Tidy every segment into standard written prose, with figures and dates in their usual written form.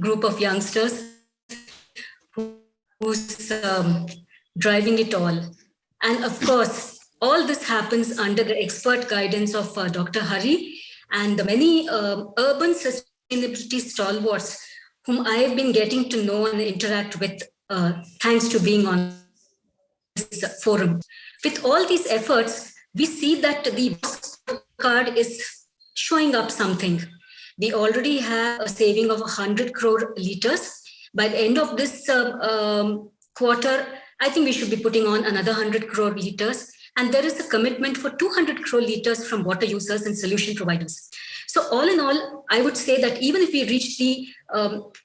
group of youngsters who's driving it all. And of course, all this happens under the expert guidance of Dr. Hari and the many urban sustainability stalwarts whom I have been getting to know and interact with thanks to being on this forum. With all these efforts, we see that the card is showing up something. We already have a saving of 100 crore liters. By the end of this quarter, I think we should be putting on another 100 crore liters. And there is a commitment for 200 crore liters from water users and solution providers. So all in all, I would say that even if we reach the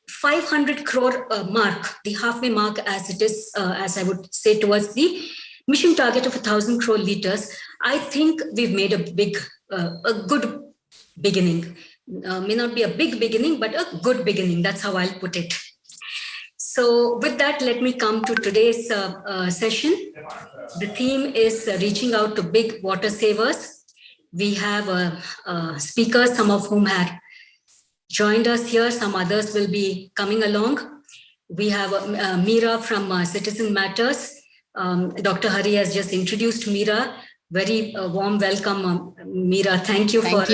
500 crore mark, the halfway mark as it is, as I would say, towards the mission target of 1,000 crore liters, I think we've made a good beginning. May not be a big beginning, but a good beginning. That's how I'll put it. So with that, let me come to today's session. The theme is reaching out to big water savers. We have speakers, some of whom have joined us here. Some others will be coming along. We have Meera from Citizen Matters. Dr. Hari has just introduced Meera. Very warm welcome, Meera. Thank you for,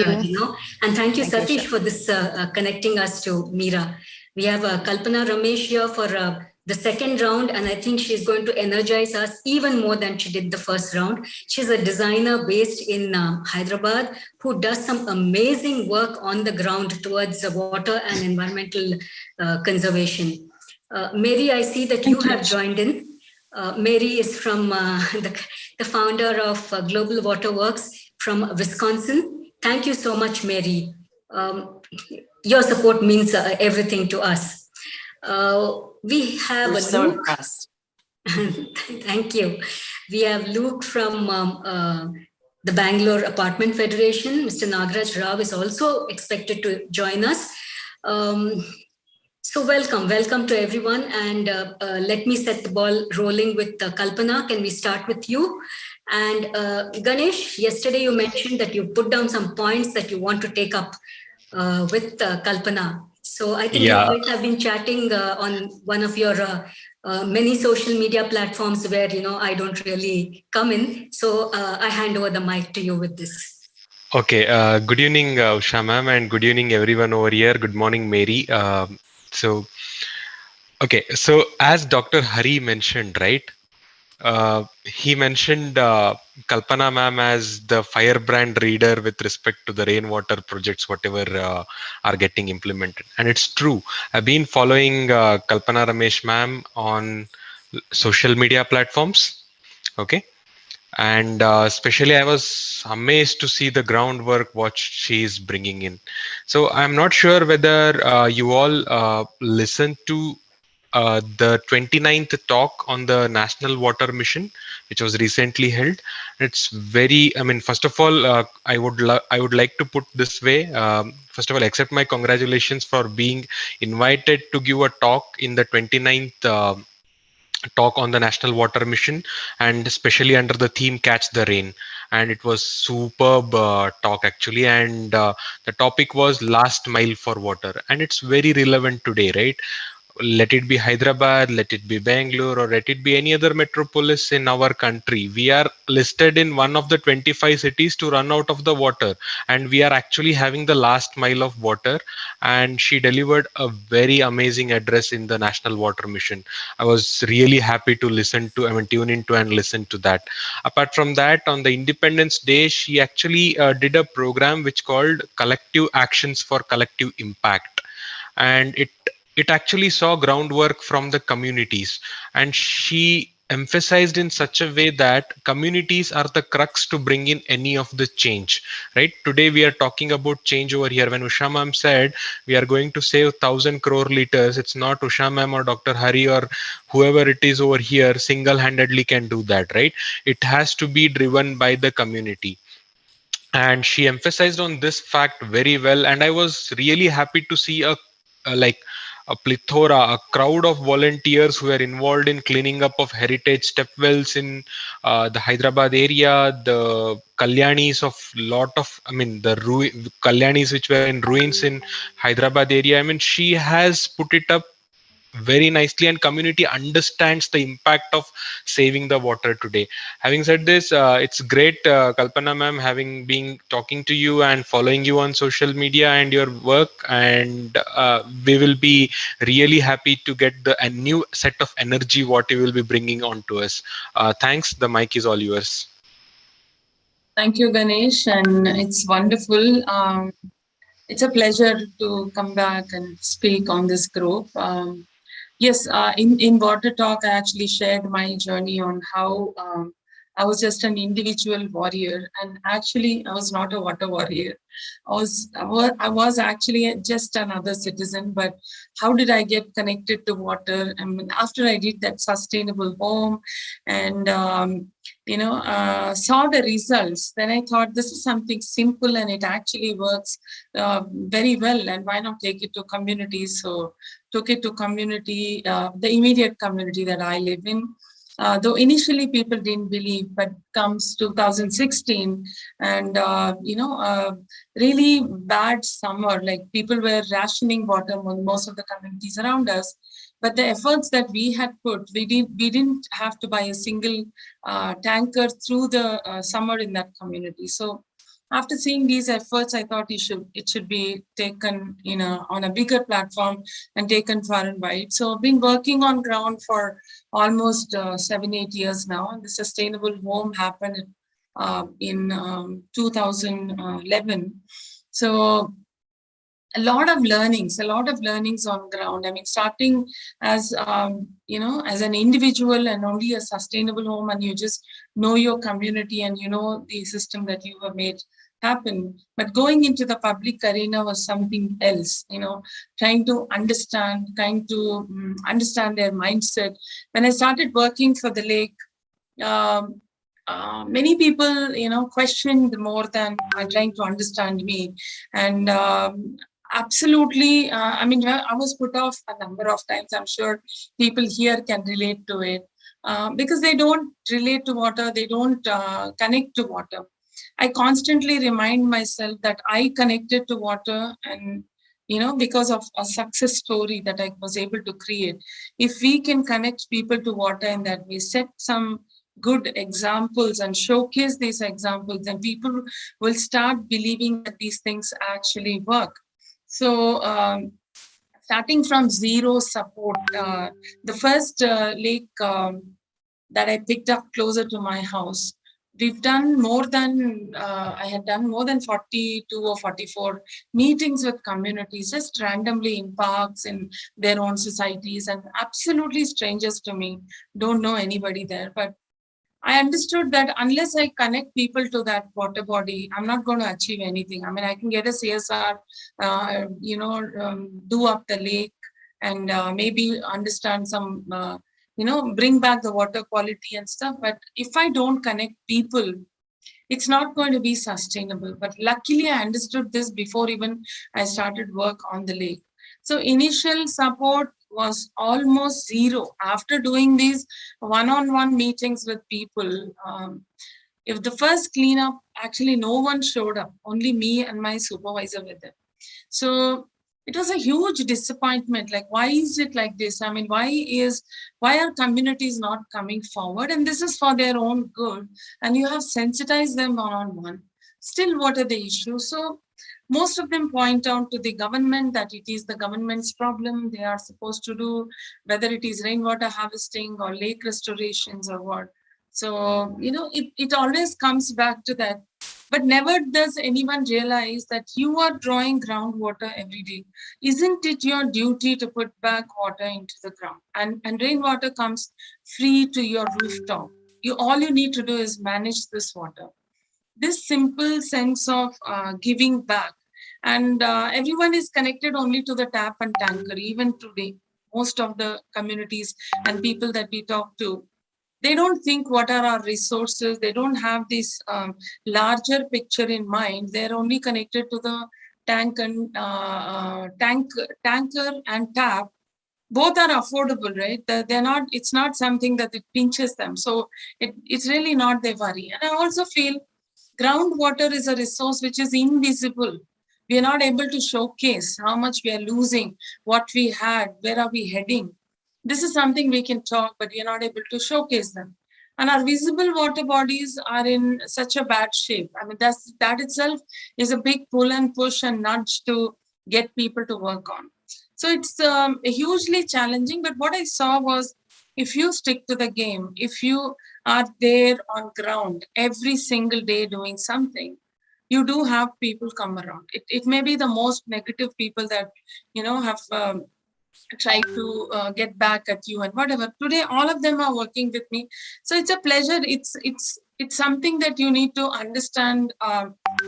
and thank you, Satish, for this connecting us to Meera. We have Kalpana Ramesh here for the second round, and I think she's going to energize us even more than she did the first round. She's a designer based in Hyderabad who does some amazing work on the ground towards water and environmental conservation. Mary, I see that you have joined in. Mary is from the founder of Global Waterworks from Wisconsin. Thank you so much, Mary. Your support means everything to us. We have Luke. So impressed. Thank you. We have Luke from the Bangalore Apartment Federation. Mr. Nagaraj Rao is also expected to join us. So welcome to everyone. And let me set the ball rolling with Kalpana. Can we start with you? And Ganesh, yesterday you mentioned that you put down some points that you want to take up with Kalpana. So I think you guys have been chatting on one of your many social media platforms where, I don't really come in. So I hand over the mic to you with this. Okay. Good evening, Usha ma'am, and good evening, everyone over here. Good morning, Mary. So as Dr. Hari mentioned, right? He mentioned Kalpana ma'am as the firebrand reader with respect to the rainwater projects, whatever are getting implemented. And it's true. I've been following Kalpana Ramesh ma'am on social media platforms. Okay. And especially I was amazed to see the groundwork what she is bringing in. So I'm not sure whether you all listened to the 29th talk on the National Water Mission, which was recently held. It's very, first of all, I would like to put this way. First of all, accept my congratulations for being invited to give a talk in the 29th talk on the National Water Mission, and especially under the theme Catch the Rain. And it was superb talk actually, and the topic was last mile for water, and it's very relevant today, right? Let it be Hyderabad, let it be Bangalore, or let it be any other metropolis in our country. We are listed in one of the 25 cities to run out of the water, and we are actually having the last mile of water. And she delivered a very amazing address in the National Water Mission. I was really happy to tune into and listen to that. Apart from that, on the Independence Day, she actually did a program which called Collective Actions for Collective Impact. And it actually saw groundwork from the communities, and she emphasized in such a way that communities are the crux to bring in any of the change, right? Today we are talking about change over here. When Usha ma'am said we are going to save 1,000 crore liters, it's not Usha ma'am or Dr. Hari or whoever it is over here single-handedly can do that, right? It has to be driven by the community. And she emphasized on this fact very well, and I was really happy to see a plethora, a crowd of volunteers who were involved in cleaning up of heritage step wells in the Hyderabad area, the Kalyanis of lot of, I mean, the Kalyanis which were in ruins in Hyderabad area. I mean, she has put it up very nicely, and community understands the impact of saving the water today. Having said this, it's great, Kalpana ma'am, having been talking to you and following you on social media and your work, and we will be really happy to get a new set of energy what you will be bringing on to us. Thanks, the mic is all yours. Thank you, Ganesh, and it's wonderful. It's a pleasure to come back and speak on this group. Yes, in Water Talk, I actually shared my journey on how I was just an individual warrior, and actually, I was not a water warrior. I was actually just another citizen. But how did I get connected to water? I mean, after I did that sustainable home, and saw the results, then I thought this is something simple and it actually works very well. And why not take it to communities? So took it to community, the immediate community that I live in. Though initially people didn't believe, but comes 2016 and, really bad summer, like people were rationing water in most of the communities around us. But the efforts that we had put, we didn't have to buy a single tanker through the summer in that community. So after seeing these efforts, I thought it should be taken on a bigger platform and taken far and wide. So I've been working on ground for almost 7-8 years now. And the sustainable home happened in 2011. So a lot of learnings on ground. I mean, starting as as an individual and only a sustainable home, and you just know your community and you know the system that you have made happen. But going into the public arena was something else. Trying to understand their mindset. When I started working for the lake, many people, questioned more than trying to understand me. And absolutely, I mean, I was put off a number of times. I'm sure people here can relate to it because they don't relate to water. They don't connect to water. I constantly remind myself that I connected to water and, because of a success story that I was able to create. If we can connect people to water in that way, set some good examples and showcase these examples, then people will start believing that these things actually work. So starting from zero support, the first lake that I picked up closer to my house, we've done more than, I had done more than 42 or 44 meetings with communities, just randomly in parks, in their own societies, and absolutely strangers to me, don't know anybody there. But I understood that unless I connect people to that water body, I'm not going to achieve anything. I mean, I can get a CSR, do up the lake and maybe understand some, bring back the water quality and stuff. But if I don't connect people, it's not going to be sustainable. But luckily, I understood this before even I started work on the lake. So initial support was almost zero. After doing these one-on-one meetings with people, if the first cleanup, actually no one showed up, only me and my supervisor with them. So it was a huge disappointment. Like, why is it like this? I mean, why are communities not coming forward? And this is for their own good. And you have sensitized them one-on-one. Still, what are the issues? So most of them point out to the government that it is the government's problem. They are supposed to do, whether it is rainwater harvesting or lake restorations or what. So, it always comes back to that. But never does anyone realize that you are drawing groundwater every day. Isn't it your duty to put back water into the ground? And rainwater comes free to your rooftop. All you need to do is manage this water. This simple sense of giving back. And everyone is connected only to the tap and tanker. Even today, most of the communities and people that we talk to, they don't think what are our resources. They don't have this larger picture in mind. They're only connected to the tanker and tap, both are affordable, right? They're not, it's not something that it pinches them. So it's really not their worry. And I also feel groundwater is a resource which is invisible. We are not able to showcase how much we are losing, what we had, where are we heading. This is something we can talk, but we are not able to showcase them. And our visible water bodies are in such a bad shape. I mean, that itself is a big pull and push and nudge to get people to work on. So it's hugely challenging. But what I saw was, if you stick to the game, if you are there on ground every single day doing something, you do have people come around. It may be the most negative people that, have try to get back at you and whatever. Today all of them are working with me, so it's a pleasure. It's something that you need to understand,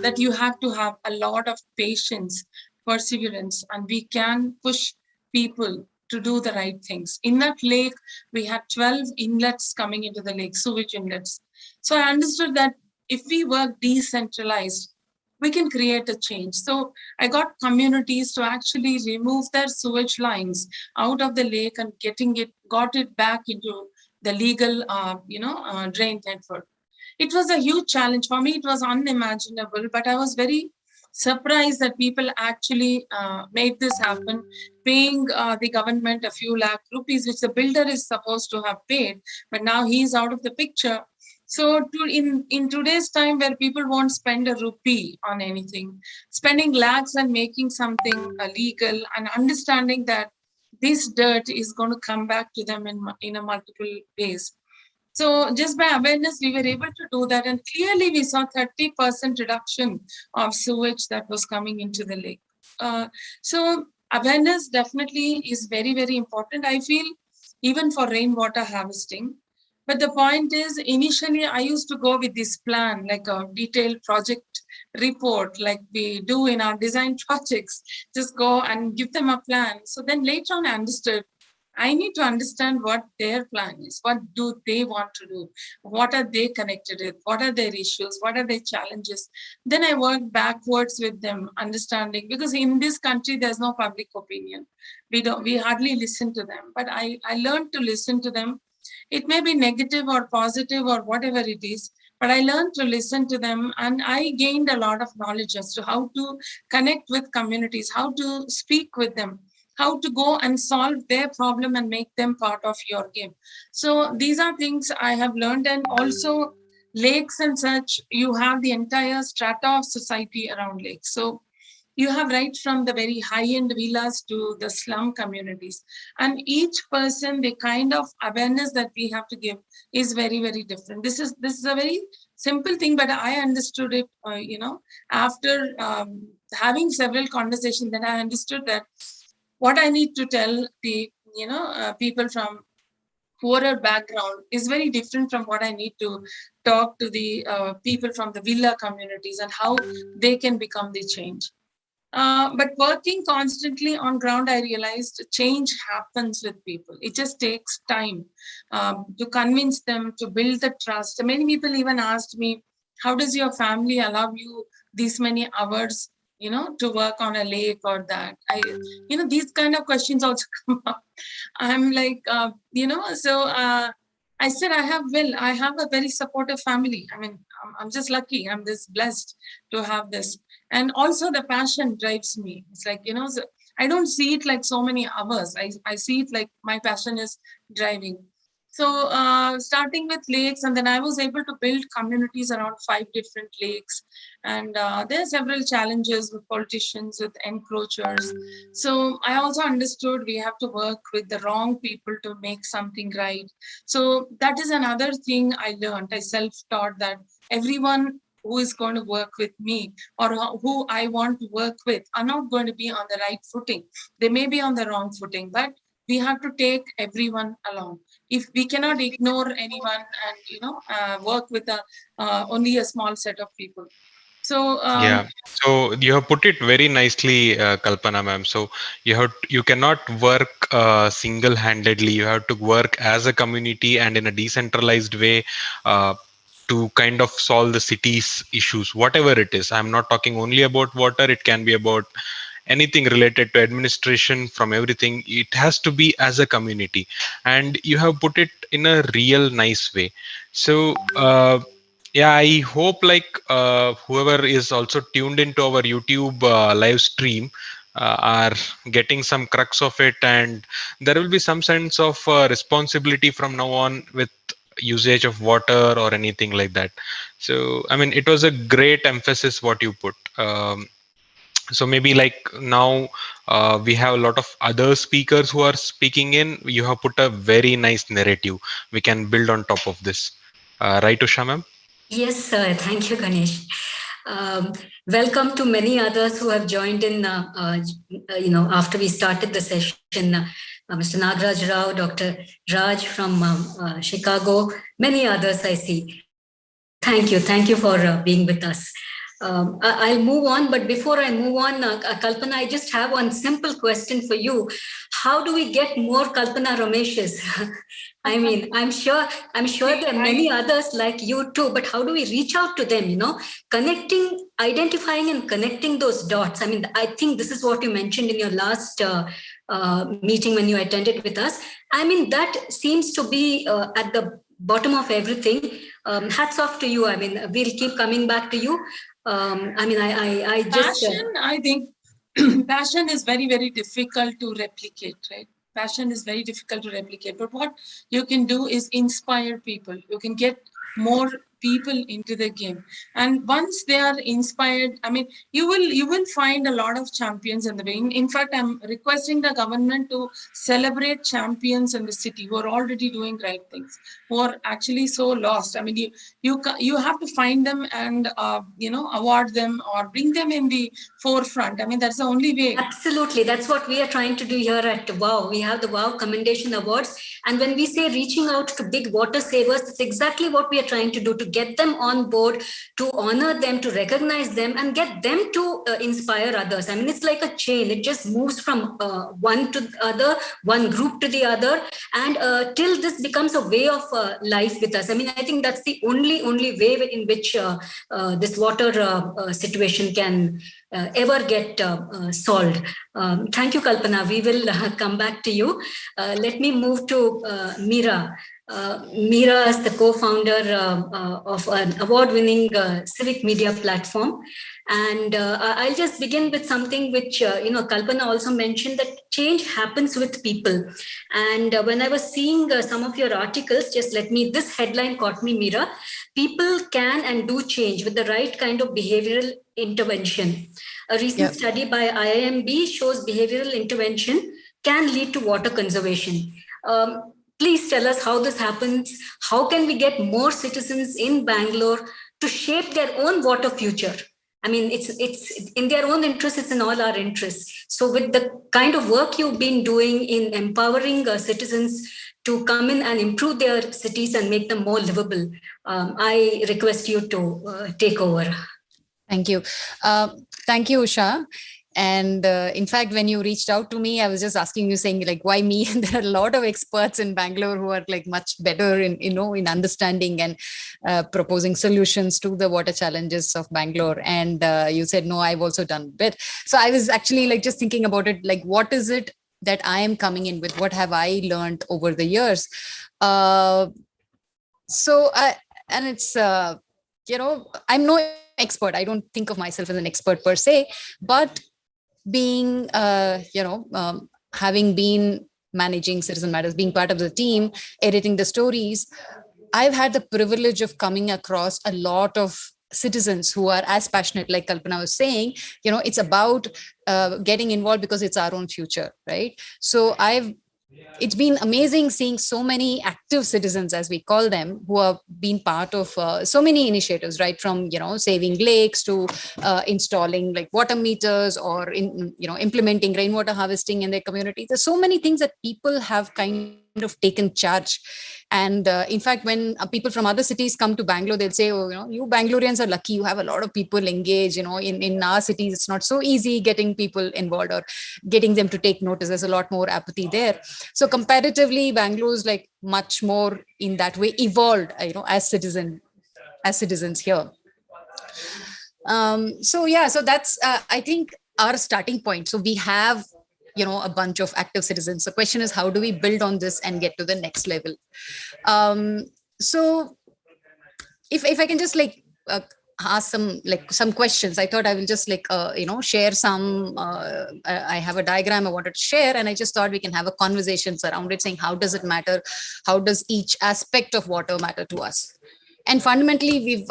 that you have to have a lot of patience, perseverance, and we can push people to do the right things. In that lake, we had 12 inlets coming into the lake, sewage inlets. So I understood that if we work decentralized, we can create a change. So I got communities to actually remove their sewage lines out of the lake and got it back into the legal, drain network. It was a huge challenge for me. It was unimaginable, but I was very surprised that people actually made this happen, paying the government a few lakh rupees, which the builder is supposed to have paid, but now he's out of the picture. So in today's time where people won't spend a rupee on anything, spending lakhs and making something legal and understanding that this dirt is going to come back to them in a multiple ways. So just by awareness, we were able to do that. And clearly we saw 30% reduction of sewage that was coming into the lake. So awareness definitely is very, very important. I feel even for rainwater harvesting. But the point is, initially I used to go with this plan, like a detailed project report, like we do in our design projects, just go and give them a plan. So then later on I understood, I need to understand what their plan is. What do they want to do? What are they connected with? What are their issues? What are their challenges? Then I work backwards with them, understanding, because in this country, there's no public opinion. We hardly listen to them, but I learned to listen to them. It may be negative or positive or whatever it is, but I learned to listen to them, and I gained a lot of knowledge as to how to connect with communities, how to speak with them, how to go and solve their problem and make them part of your game. So these are things I have learned. And also lakes and such, you have the entire strata of society around lakes. So you have right from the very high-end villas to the slum communities. And each person, the kind of awareness that we have to give is very, very different. This is a very simple thing, but I understood it, after having several conversations, then I understood that what I need to tell the, people from poorer background is very different from what I need to talk to the people from the villa communities and how they can become the change. But working constantly on ground, I realized change happens with people. It just takes time to convince them, to build the trust. Many people even asked me, how does your family allow you these many hours, to work on a lake or that? These kind of questions also come up. I'm like, I said, I have a very supportive family. I mean, I'm just lucky. I'm this blessed to have this. And also the passion drives me. It's like, so I don't see it like so many hours. I see it like my passion is driving. So starting with lakes, and then I was able to build communities around 5 different lakes. And there are several challenges with politicians, with encroachers. So I also understood we have to work with the wrong people to make something right. So that is another thing I learned. I self-taught that everyone who is going to work with me or who I want to work with are not going to be on the right footing. They may be on the wrong footing, but we have to take everyone along. If we cannot ignore anyone and work with only a small set of people. So yeah, so you have put it very nicely, Kalpana ma'am. So you cannot work single-handedly. You have to work as a community and in a decentralized way. to kind of solve the city's issues, whatever it is. I'm not talking only about water, it can be about anything related to administration. From everything, it has to be as a community, and you have put it in a real nice way. So yeah, I hope like whoever is also tuned into our YouTube live stream are getting some crux of it, and there will be some sense of responsibility from now on with usage of water or anything like that. So I mean, it was a great emphasis what you put. So maybe like now we have a lot of other speakers who are speaking in. You have put a very nice narrative we can build on top of this, right, Usha ma'am? Yes, sir. Thank you, Ganesh. Welcome to many others who have joined in, after we started the session. Mr. Nagraj Rao, Dr. Raj from Chicago, many others I see. Thank you. Thank you for being with us. I'll move on, but before I move on, Kalpana, I just have one simple question for you. How do we get more Kalpana Rameshes? I mean, I'm sure there are many others like you too, but how do we reach out to them, identifying and connecting those dots? I mean, I think this is what you mentioned in your last meeting when you attended with us. I mean, that seems to be at the bottom of everything. Hats off to you. I mean, we'll keep coming back to you. I just... Passion, I think, passion is very, very difficult to replicate, right? Passion is very difficult to replicate. But what you can do is inspire people. You can get more people into the game, and once they are inspired, I mean, you will find a lot of champions in the way. In fact, I'm requesting the government to celebrate champions in the city who are already doing right things, who are actually so lost. I mean, you have to find them and award them or bring them in the forefront. I mean, that's the only way. Absolutely, that's what we are trying to do here at WOW. We have the WOW Commendation Awards, and when we say reaching out to big water savers, it's exactly what we are trying to do, to get them on board, to honor them, to recognize them, and get them to inspire others. I mean, it's like a chain. It just moves from one to the other, one group to the other, and till this becomes a way of life with us. I mean, I think that's the only way in which this water situation can ever get solved. Thank you, Kalpana. We will come back to you. Let me move to Meera. Meera is the co-founder of an award-winning civic media platform. And I'll just begin with something which, Kalpana also mentioned, that change happens with people. And when I was seeing some of your articles, this headline caught me, Meera. People can and do change with the right kind of behavioral intervention. A recent study by IIMB shows behavioral intervention can lead to water conservation. Please tell us how this happens. How can we get more citizens in Bangalore to shape their own water future? I mean, it's in their own interest, it's in all our interests. So with the kind of work you've been doing in empowering citizens to come in and improve their cities and make them more livable, I request you to take over. Thank you. Thank you, Usha. And in fact, when you reached out to me, I was just asking you, saying like, why me? There are a lot of experts in Bangalore who are like much better in understanding and proposing solutions to the water challenges of Bangalore. And you said, no, I've also done a bit. So I was actually like just thinking about it, like, what is it that I am coming in with? What have I learned over the years? And it's, I'm no expert. I don't think of myself as an expert per se, but being, having been managing Citizen Matters, being part of the team, editing the stories, I've had the privilege of coming across a lot of citizens who are as passionate, like Kalpana was saying, it's about getting involved because it's our own future, right? So it's been amazing seeing so many active citizens, as we call them, who have been part of so many initiatives, right? From, saving lakes to installing like water meters, or implementing rainwater harvesting in their community. There's so many things that people have kind of taken charge. And in fact, when people from other cities come to Bangalore, they'll say, oh, you Bangaloreans are lucky. You have a lot of people engaged. In our cities, it's not so easy getting people involved or getting them to take notice. There's a lot more apathy there. So comparatively, Bangalore is like much more in that way evolved, as citizen. as citizens here. So that's I think our starting point. So we have a bunch of active citizens. The question is, how do we build on this and get to the next level? So if I can just ask some questions. I thought I will just share some. I have a diagram I wanted to share, and I just thought we can have a conversation around it, saying how does it matter? How does each aspect of water matter to us? And fundamentally, we've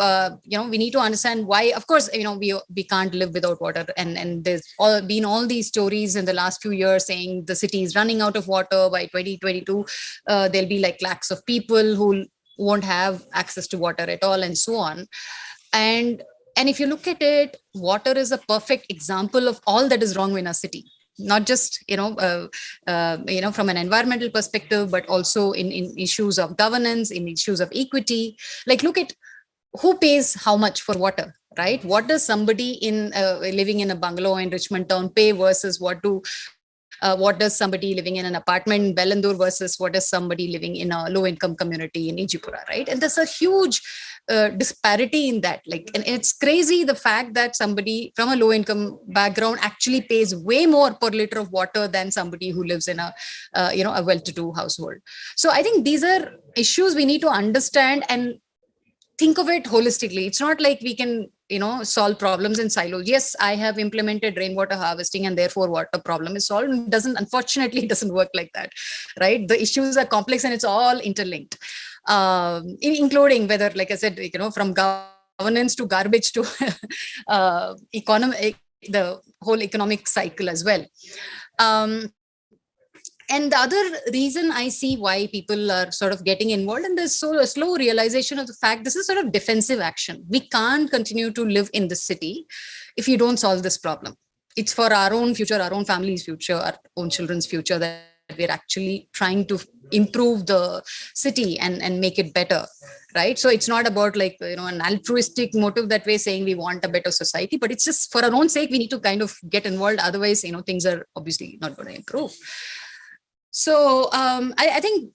we need to understand why. Of course, we can't live without water, and there's been all these stories in the last few years saying the city is running out of water by 2022. There'll be lakhs of people who won't have access to water at all, and so on. And if you look at it, water is a perfect example of all that is wrong in our city. Not just from an environmental perspective, but also in issues of governance, in issues of equity. Look at who pays how much for water, right? What does somebody living in a bungalow in Richmond Town pay versus what does somebody living in an apartment in Bangalore versus what does somebody living in a low-income community in Ijipura, right? And there's a huge disparity in that. And it's crazy, the fact that somebody from a low-income background actually pays way more per liter of water than somebody who lives in a well-to-do household. So I think these are issues we need to understand and think of it holistically. It's not like we can solve problems in silos. Yes, I have implemented rainwater harvesting and therefore water problem is solved. Unfortunately, it doesn't work like that, right? The issues are complex and it's all interlinked, including whether, like I said, from governance to garbage to economic, the whole economic cycle as well. And the other reason I see why people are sort of getting involved in this, so a slow realization of the fact this is sort of defensive action. We can't continue to live in this city if you don't solve this problem. It's for our own future, our own family's future, our own children's future that we're actually trying to improve the city and make it better, right? So it's not about an altruistic motive that we're saying we want a better society, but it's just for our own sake, we need to kind of get involved. Otherwise, things are obviously not going to improve. So I think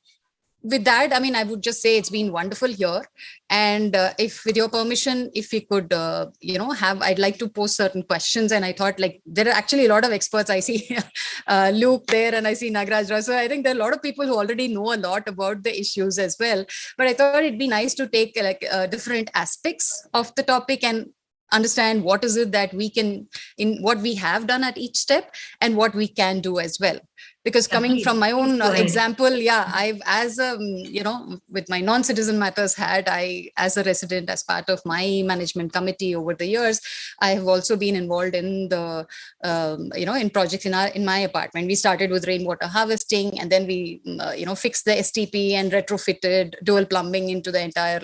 with that, I would just say it's been wonderful here. And if, with your permission, if we could, I'd like to pose certain questions. And I thought there are actually a lot of experts. I see Luke there and I see Nagaraj Rao. So I think there are a lot of people who already know a lot about the issues as well. But I thought it'd be nice to take different aspects of the topic and understand what is it that we can, in what we have done at each step and what we can do as well. Because coming from my own example, I've, as with my non-citizen matters hat, as a resident, as part of my management committee over the years, I have also been involved in the, in projects in my apartment. We started with rainwater harvesting, and then we, fixed the STP and retrofitted dual plumbing into the entire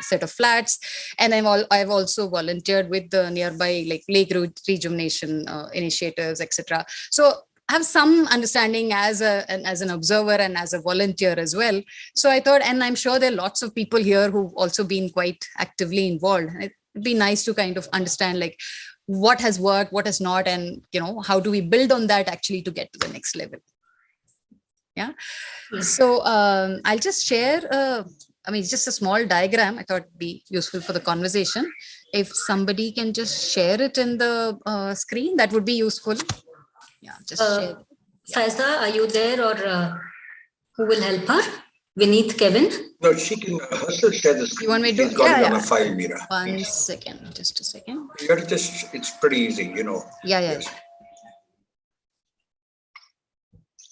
set of flats. And I've also volunteered with the nearby lake rejuvenation initiatives, etc. So have some understanding as an observer and as a volunteer as well. So I thought, and I'm sure there are lots of people here who've also been quite actively involved. It'd be nice to kind of understand what has worked, what has not, and how do we build on that actually to get to the next level. Yeah. So I'll just share, just a small diagram. I thought it'd be useful for the conversation. If somebody can just share it in the screen, that would be useful. Yeah, just share. Faiza, are you there, or who will help her? Vineet, Kevin? No, she can herself share the screen. You want me to? She's got it on a file, Meera. One second, just a second. You got to it's pretty easy, Yeah. Yes.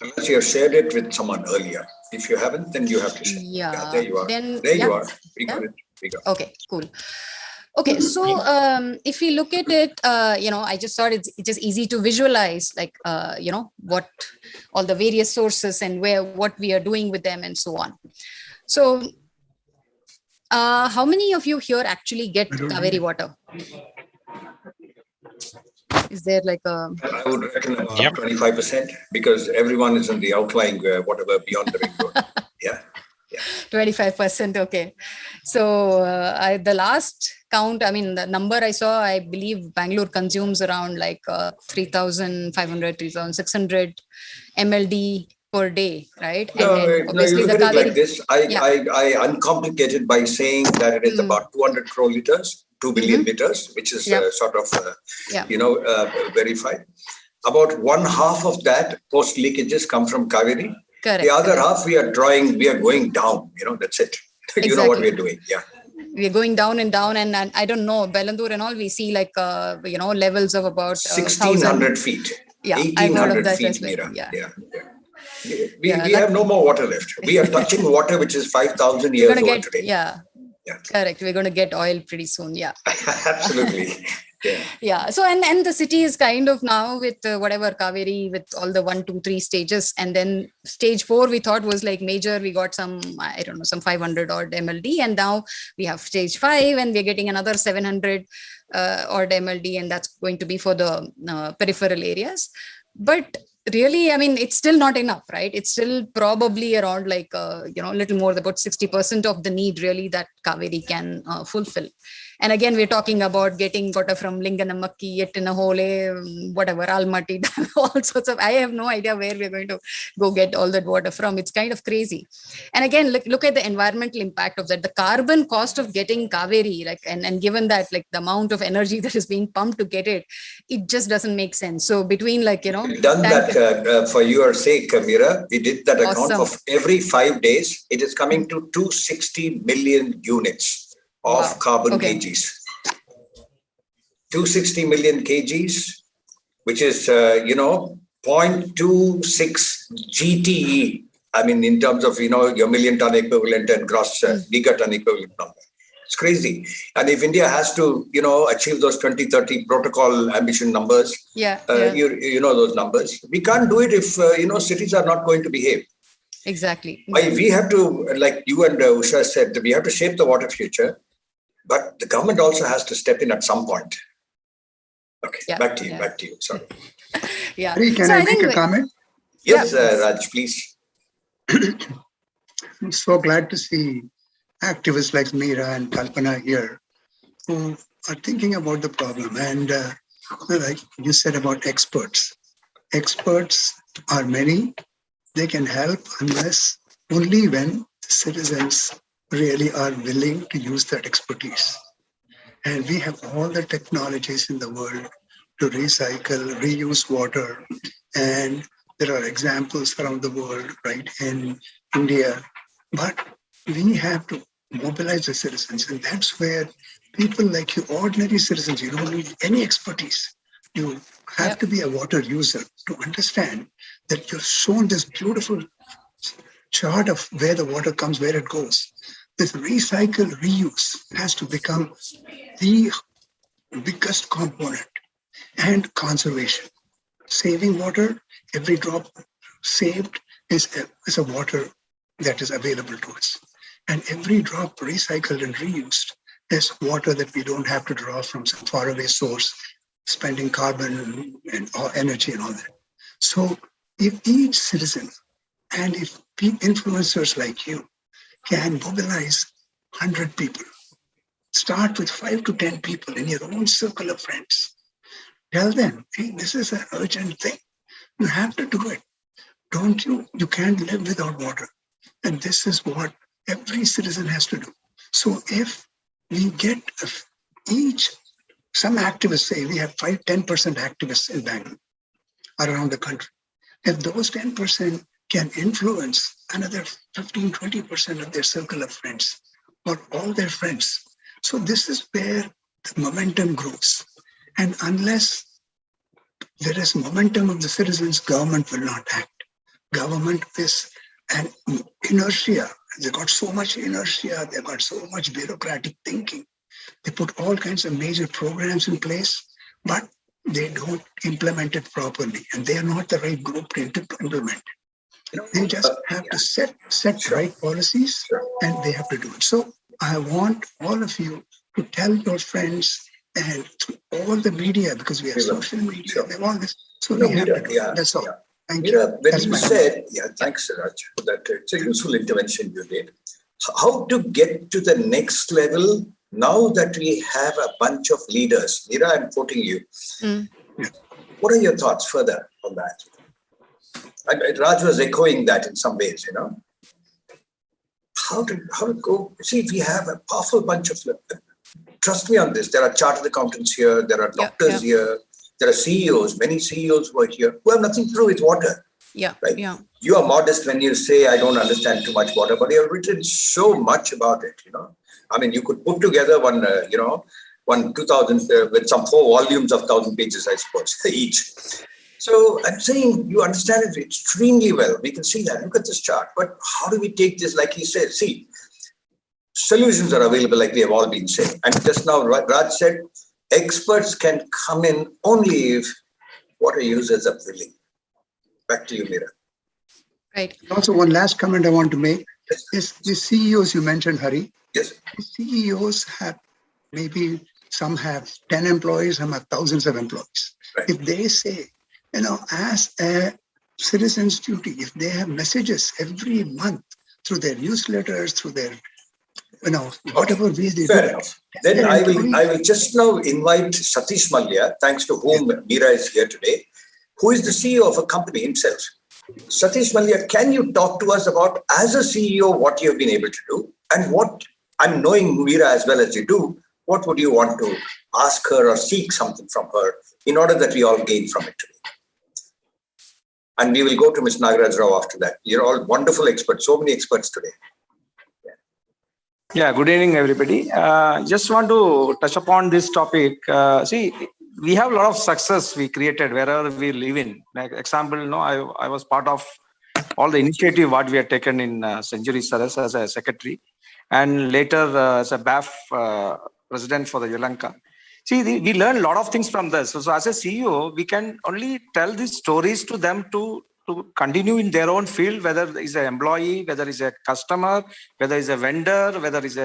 Unless you have shared it with someone earlier. If you haven't, then you have to share. Yeah, there you are. Then, there you are. We got it. Okay, cool. Okay, so if we look at it, I just thought it's just easy to visualize, what all the various sources and what we are doing with them and so on. So how many of you here actually get Kaveri water? Is there a... I would reckon about 25%, because everyone is in the outlying, whatever, beyond the ring road. Yeah. 25%. Okay. So the last count, the number I saw, I believe Bangalore consumes around 3,500, 3,600 MLD per day, right? No, And no, you obviously look the at it like Kaveri. this. I uncomplicated it by saying that it is about 200 crore liters, 2 billion liters, which is sort of, verified. About one half of that post leakages come from Kaveri. Correct. The other half we are going down. That's it. You know what we are doing. Yeah. We're going down and down, and I don't know, Bangalore and all, we see like levels of about 1,600 feet. Yeah, I've heard of 1,800 that feet, as well. Meera. Yeah. We have no more water left. We are touching water which is 5,000 years old today. Yeah. Correct. We're going to get oil pretty soon. Yeah. Absolutely. Yeah. So, and the city is kind of now with whatever Kaveri, with all the 1, 2, 3 stages. And then stage 4, we thought was like major. We got some 500 odd MLD. And now we have stage 5 and we're getting another 700 odd MLD. And that's going to be for the peripheral areas. But really, I mean, it's still not enough, right? It's still probably around like, a little more than about 60% of the need really that Kaveri can fulfill. And again, we're talking about getting water from Linganamakki, Yettinahole, whatever, Almaty, all sorts of, I have no idea where we're going to go get all that water from. It's kind of crazy. And again, look at the environmental impact of that, the carbon cost of getting Kaveri, like, and given that, like the amount of energy that is being pumped to get it, it just doesn't make sense. So between like, We've done that for your sake, Meera. We did that account of every 5 days. It is coming to 260 million units of carbon kgs. 260 million kgs, which is, 0.26 GTE. I mean, in terms of, your million ton equivalent and gross gigaton equivalent number. It's crazy. And if India has to, achieve those 2030 protocol ambition numbers, you know those numbers. We can't do it if, cities are not going to behave. Exactly. We have to, like you and Usha said, we have to shape the water future, but the government also has to step in at some point. Okay, back to you. Sorry. Can I make a comment? Yes, Raj, please. I'm so glad to see activists like Meera and Kalpana here who are thinking about the problem. And like you said about experts. Experts are many. They can help unless only when citizens really are willing to use that expertise. And we have all the technologies in the world to recycle, reuse water. And there are examples around the world, right, in India. But we have to mobilize the citizens. And that's where people like you, ordinary citizens, you don't need any expertise. You have to be a water user to understand that you're shown this beautiful chart of where the water comes, where it goes. This recycle, reuse has to become the biggest component, and conservation. Saving water, every drop saved is a water that is available to us. And every drop recycled and reused is water that we don't have to draw from some faraway source, spending carbon and energy and all that. So if each citizen and if influencers like you can mobilize 100 people, start with 5 to 10 people in your own circle of friends. Tell them, hey, this is an urgent thing. You have to do it. Don't you? You can't live without water. And this is what every citizen has to do. So if we get some activists say we have 10% activists in Bangalore around the country. If those 10% can influence another 15, 20% of their circle of friends or all their friends. So this is where the momentum grows. And unless there is momentum of the citizens, government will not act. Government is an inertia. They got so much inertia. They got so much bureaucratic thinking. They put all kinds of major programs in place, but they don't implement it properly. And they are not the right group to implement it. They just have to set right policies and they have to do it. So I want all of you to tell your friends and through all the media, because we have social media, we have all this. So we have to do it. That's all. Thank you. When you said, thanks, Raj, for that. It's a useful intervention you did. How to get to the next level now that we have a bunch of leaders? Meera, I'm quoting you. What are your thoughts further on that? Raj was echoing that in some ways, How to go? See, we have a powerful bunch of. Trust me on this. There are chartered accountants here. There are doctors here. There are CEOs. Many CEOs who are here who have nothing to do with water. Yeah. Right. Yeah. You are modest when you say I don't understand too much water, but you have written so much about it. I mean, you could put together one 2000 with some 4 volumes of 1,000 pages, I suppose, each. So I'm saying you understand it extremely well. We can see that. Look at this chart. But how do we take this? Like he said, see, solutions are available, like we have all been saying. And just now, Raj said, experts can come in only if water users are willing. Back to you, Meera. Right. Also, one last comment I want to make is the CEOs you mentioned, Hari. Yes. The CEOs have maybe some have 10 employees, some have thousands of employees. Right. If they say, as a citizen's duty, if they have messages every month through their newsletters, through their, whatever way they Fair do. enough. Then I will just now invite Satish Mallya, thanks to whom Meera is here today, who is the CEO of a company himself. Satish Mallya, can you talk to us about, as a CEO, what you have been able to do, and what, I'm knowing Meera as well as you do, what would you want to ask her or seek something from her in order that we all gain from it today? And we will go to Ms. Nagaraj Rao after that. You're all wonderful experts, so many experts today. Yeah, good evening, everybody. Just want to touch upon this topic. See, we have a lot of success we created wherever we live in. Like example, I was part of all the initiative what we had taken in Century Saras as a secretary, and later as a BAF president for the Sri Lanka. See, we learn a lot of things from this. So as a CEO, we can only tell these stories to them to continue in their own field, whether it's an employee, whether it's a customer, whether it's a vendor, whether it's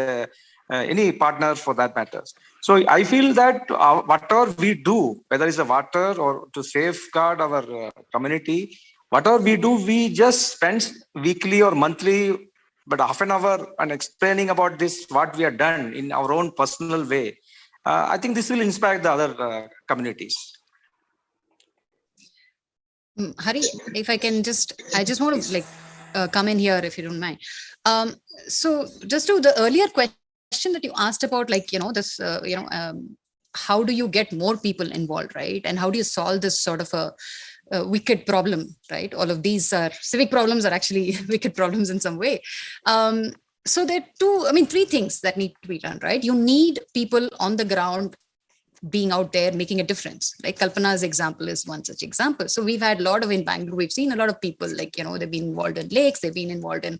any partner for that matters. So I feel that whatever we do, whether it's a water or to safeguard our community, whatever we do, we just spend weekly or monthly, but half an hour on explaining about this, what we have done in our own personal way. I think this will inspire the other communities. Hari, if I can I just want to come in here if you don't mind. So just to the earlier question that you asked about, how do you get more people involved, right? And how do you solve this sort of a wicked problem, right? All of these civic problems are actually wicked problems in some way. So there are 3 things that need to be done, right? You need people on the ground being out there making a difference. Like Kalpana's example is one such example. So we've had a lot of, in Bangalore, we've seen a lot of people they've been involved in lakes, they've been involved in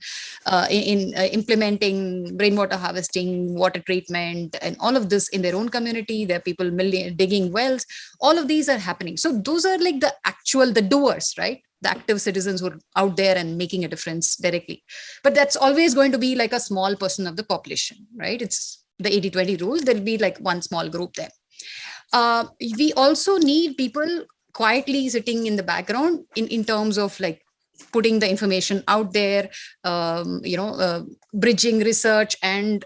implementing rainwater harvesting, water treatment, and all of this in their own community. There are people digging wells. All of these are happening. So those are like the doers, right? The active citizens who are out there and making a difference directly. But that's always going to be like a small portion of the population, right? It's the 80-20 rule. There'll be like one small group there. We also need people quietly sitting in the background in terms of like putting the information out there, bridging research and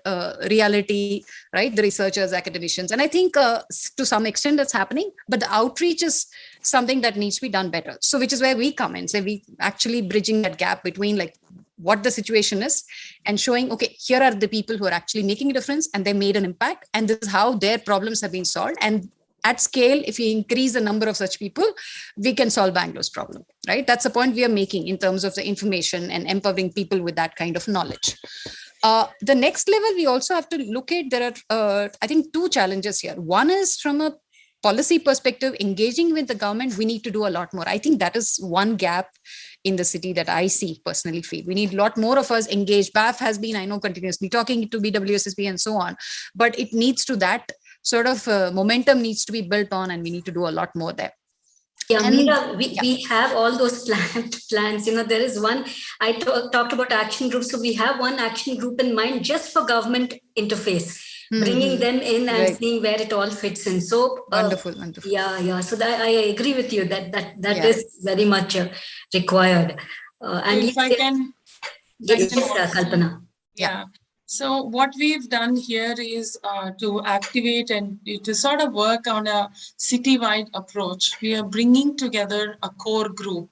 reality, right? The researchers, academicians. And I think to some extent that's happening, but the outreach is something that needs to be done better. So which is where we come in. So we actually bridging that gap between like what the situation is and showing, okay, here are the people who are actually making a difference and they made an impact. And this is how their problems have been solved. And at scale, if you increase the number of such people, we can solve Bangalore's problem, right? That's the point we are making in terms of the information and empowering people with that kind of knowledge. The next level, we also have to look at, there are, I think, 2 challenges here. One is from a policy perspective, engaging with the government, we need to do a lot more. I think that is one gap in the city that I see personally feel. We need a lot more of us engaged. BAF has been, I know, continuously talking to BWSSB and so on, but it needs to, that sort of momentum needs to be built on, and we need to do a lot more there. Yeah, Meera, we have all those plans. There is one, I talked about action groups. So we have one action group in mind just for government interface, bringing them in and seeing where it all fits in. So wonderful. Yeah. So that, I agree with you that is very much required. And if I can, yes, Kalpana. Yeah. So what we've done here is to activate and to sort of work on a citywide approach. We are bringing together a core group,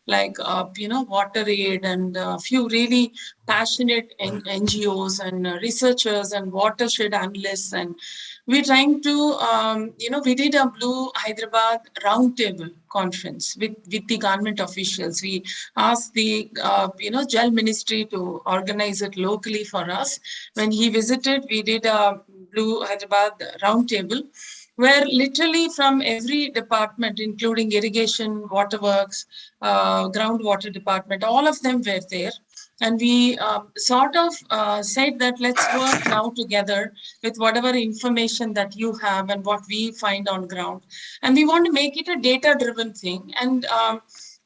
like, WaterAid and a few really passionate NGOs and researchers and watershed analysts. And we're trying to, we did a Blue Hyderabad roundtable conference with the government officials. We asked the, Jal Ministry to organize it locally for us. When he visited, we did a Blue Hyderabad roundtable, where literally from every department, including irrigation, waterworks, groundwater department, all of them were there. And we sort of said that let's work now together with whatever information that you have and what we find on ground. And we want to make it a data-driven thing. And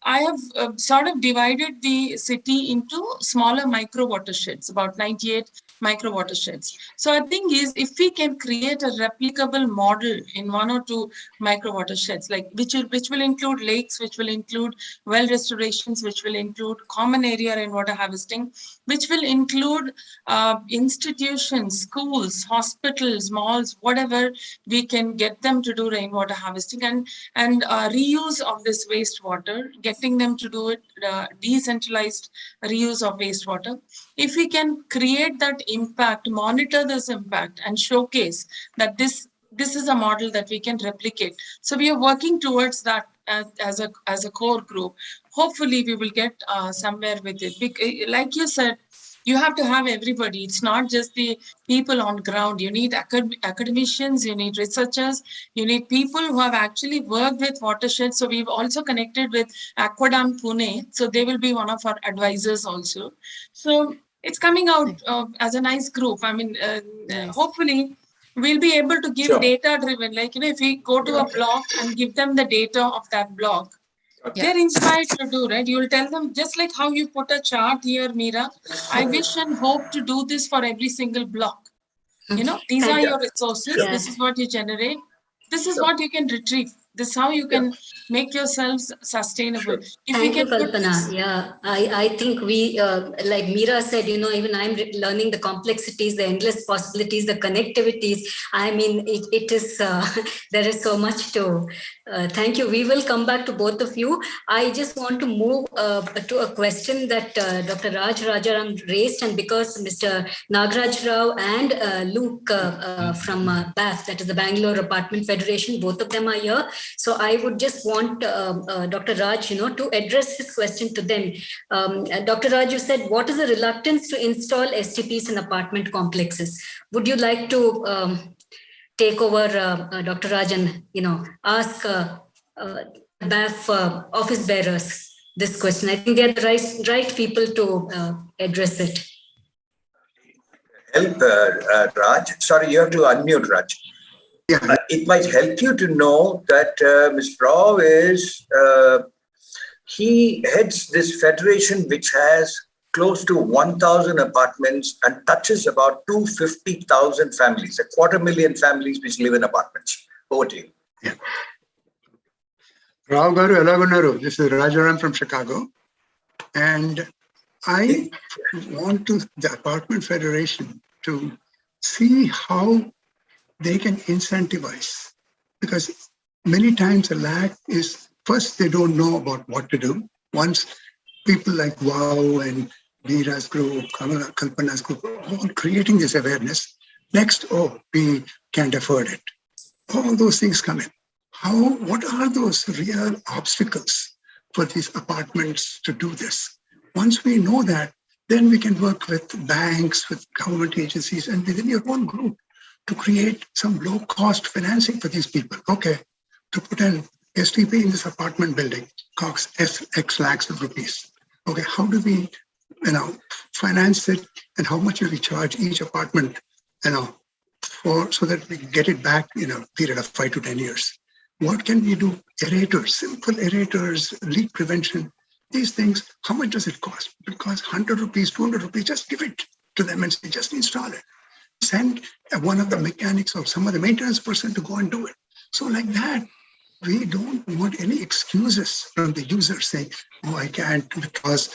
I have sort of divided the city into smaller micro watersheds, about 98 micro watersheds. So I think is if we can create a replicable model in 1 or 2 micro watersheds, like which will include lakes, which will include well restorations, which will include common area rainwater harvesting, which will include institutions, schools, hospitals, malls, whatever we can get them to do rainwater harvesting and reuse of this wastewater, getting them to do it, decentralized reuse of wastewater. If we can create that impact, monitor this impact and showcase that this is a model that we can replicate. So we are working towards that as a core group. Hopefully we will get somewhere with it. Like you said, you have to have everybody. It's not just the people on ground. You need academicians, you need researchers, you need people who have actually worked with watersheds. So we've also connected with Aquadam Pune. So they will be one of our advisors also. So it's coming out as a nice group. I mean, hopefully we'll be able to give data driven. Like, if we go to a block and give them the data of that block, they're inspired to do, right? You'll tell them, just like how you put a chart here, Meera, I wish and hope to do this for every single block. These are your resources. Yeah. This is what you generate. This is what you can retrieve. This is how you can make yourselves sustainable. If Thank you, Kalpana. Yeah, I think we, like Meera said, even I'm learning the complexities, the endless possibilities, the connectivities. I mean, it is, there is so much to, thank you. We will come back to both of you. I just want to move to a question that Dr. Raj Rajaram raised, and because Mr. Nagaraj Rao and Luke from BAF, that is the Bangalore Apartment Federation, both of them are here. So I would just want Dr. Raj, to address his question to them. Dr. Raj, you said, what is the reluctance to install STPs in apartment complexes? Would you like to take over, Dr. Raj, and ask BAF office bearers this question? I think they're the right people to address it. Help, Raj. Sorry, you have to unmute, Raj. Yeah. It might help you to know that Mr. Rao he heads this federation which has close to 1,000 apartments and touches about 250,000 families, 250,000 families which live in apartments. Over to you. Yeah. Rao Garu Elagunaru, this is Rajaram from Chicago. And I want the Apartment Federation to see how they can incentivize, because many times the lack is, first, they don't know about what to do. Once people like WOW and Veera's group, Kalpana's group, all creating this awareness, next, we can't afford it. All those things come in. What are those real obstacles for these apartments to do this? Once we know that, then we can work with banks, with government agencies, and within your own group to create some low-cost financing for these people. Okay, to put an STP in this apartment building costs X lakhs of rupees. Okay, how do we, finance it, and how much do we charge each apartment, so that we get it back in a period of 5 to 10 years? What can we do? Aerators, simple aerators, leak prevention, these things. How much does it cost? It costs 100 rupees, 200 rupees. Just give it to them and say, just install it. Send one of the mechanics or some of the maintenance person to go and do it. So like that, we don't want any excuses from the user saying, I can't because,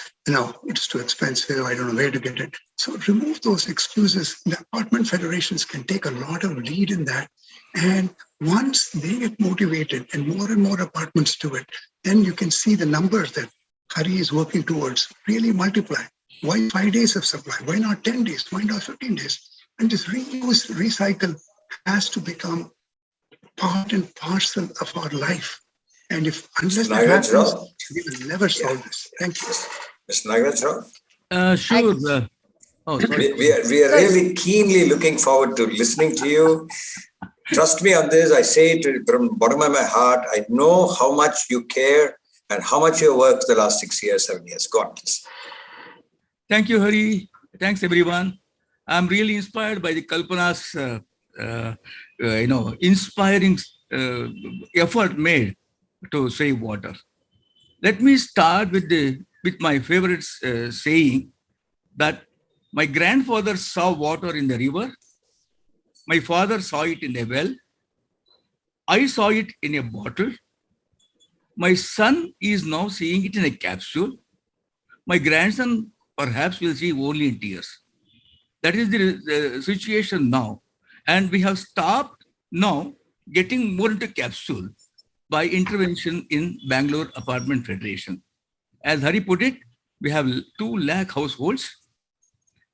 it's too expensive. I don't know where to get it. So remove those excuses. The apartment federations can take a lot of lead in that. And once they get motivated and more apartments do it, then you can see the numbers that Hari is working towards really multiply. Why 5 days of supply? Why not 10 days? Why not 15 days? And this reuse, recycle has to become part and parcel of our life. And unless that happens, we will never solve this. Thank you. Mr. Nagaraj Rao? Sure. We are really keenly looking forward to listening to you. Trust me on this. I say it from the bottom of my heart. I know how much you care and how much you worked the last 6 years, 7 years. God bless. Thank you, Hari. Thanks, everyone. I'm really inspired by the Kalpana's, inspiring effort made to save water. Let me start with my favorite saying that my grandfather saw water in the river. My father saw it in a well. I saw it in a bottle. My son is now seeing it in a capsule. My grandson perhaps will see only in tears. That is the situation now. And we have stopped now getting more into capsule by intervention in Bangalore Apartment Federation. As Hari put it, we have 2 lakh households,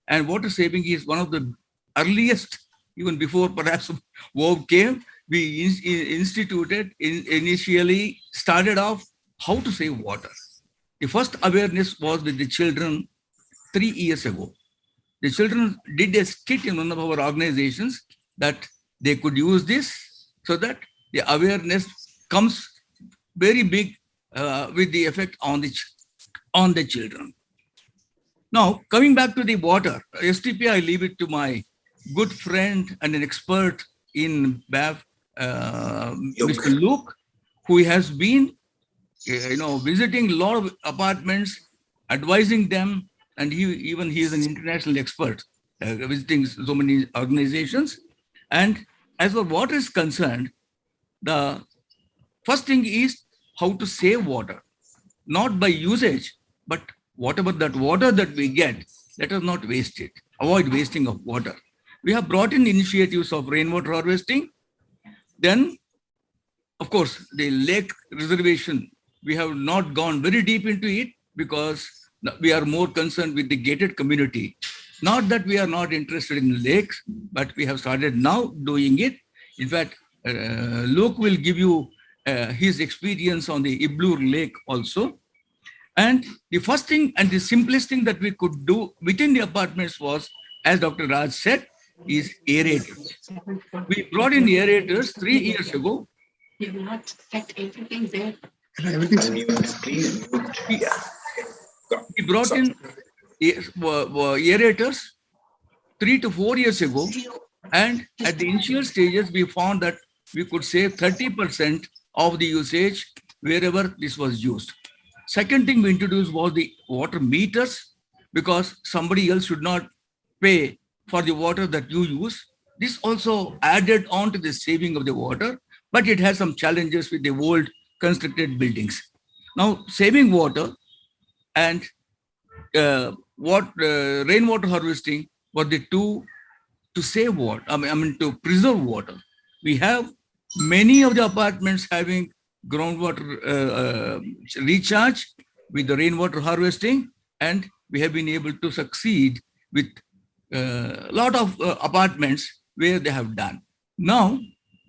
and water saving is one of the earliest, even before perhaps WOW came, we initially started off how to save water. The first awareness was with the children 3 years ago. The children did a skit in one of our organizations that they could use this so that the awareness comes very big with the effect on the children. Now, coming back to the water, STP, I leave it to my good friend and an expert in BAF, Mr. Luke, who has been, visiting a lot of apartments, advising them, and he is an international expert, visiting so many organizations. And as far as water is concerned, the first thing is how to save water, not by usage, but whatever that water that we get, let us not waste it. Avoid wasting of water. We have brought in initiatives of rainwater harvesting. Then, of course, the lake reservation, we have not gone very deep into it because we are more concerned with the gated community. Not that we are not interested in lakes, but we have started now doing it. In fact, Luke will give you his experience on the Iblur Lake also. And the first thing and the simplest thing that we could do within the apartments was, as Dr. Raj said, is aerators. We brought in aerators 3 years ago. You will not set everything there. We brought in aerators 3 to 4 years ago. And at the initial stages, we found that we could save 30% of the usage wherever this was used. Second thing we introduced was the water meters, because somebody else should not pay for the water that you use. This also added on to the saving of the water, but it has some challenges with the old constructed buildings. Now, saving water and rainwater harvesting were the two to save water, to preserve water. We have many of the apartments having groundwater recharge with the rainwater harvesting, and we have been able to succeed with a lot of apartments where they have done. Now,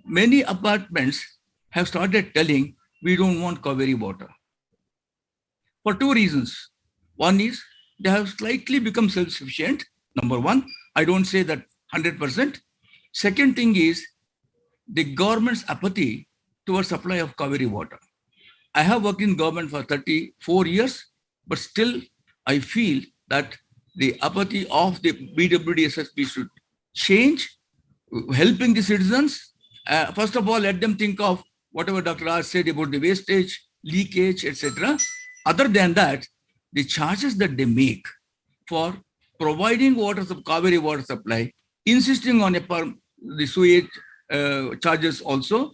many apartments have started telling we don't want Kaveri water for 2 reasons. One is they have slightly become self-sufficient. Number one, I don't say that 100%. Second thing is the government's apathy towards supply of Kaveri water. I have worked in government for 34 years, but still I feel that the apathy of the BWDSSB should change, helping the citizens. First of all, let them think of whatever Dr. Raj said about the wastage, leakage, etc. Other than that, the charges that they make for providing Kaveri water supply, insisting on the sewage charges also,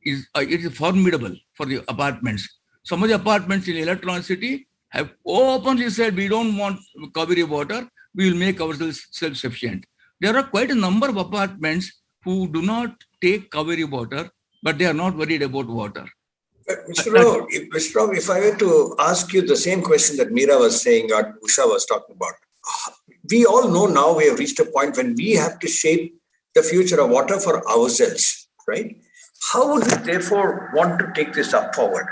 it is formidable for the apartments. Some of the apartments in Electron City have openly said, we don't want Kaveri water, we will make ourselves self-sufficient. There are quite a number of apartments who do not take Kaveri water, but they are not worried about water. Mr. Rao, if I were to ask you the same question that Meera was saying or Usha was talking about, we all know now we have reached a point when we have to shape the future of water for ourselves, right? How would we therefore want to take this up forward?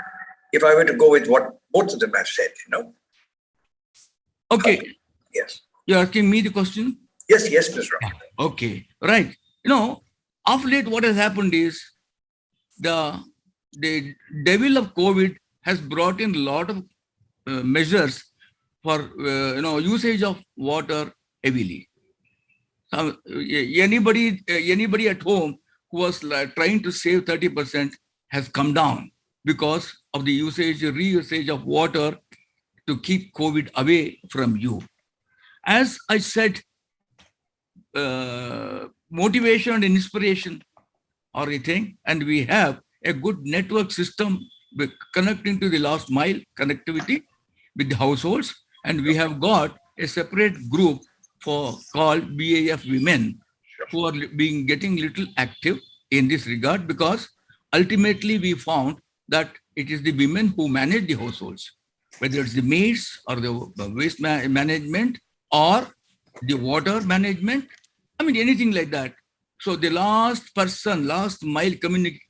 If I were to go with what both of them have said, Okay. Yes. You're asking me the question? Yes, Mr. Rao. Okay, right. Of late, what has happened is the devil of COVID has brought in a lot of measures for usage of water heavily. Anybody at home who was trying to save 30% has come down because of the reusage of water to keep COVID away from you. As I said, motivation and inspiration are a thing, and we have a good network system connecting to the last mile connectivity with the households, and we have got a separate group called BAF women who are getting little active in this regard, because ultimately we found that it is the women who manage the households, whether it's the maids or the waste management or the water management, anything like that. So the last mile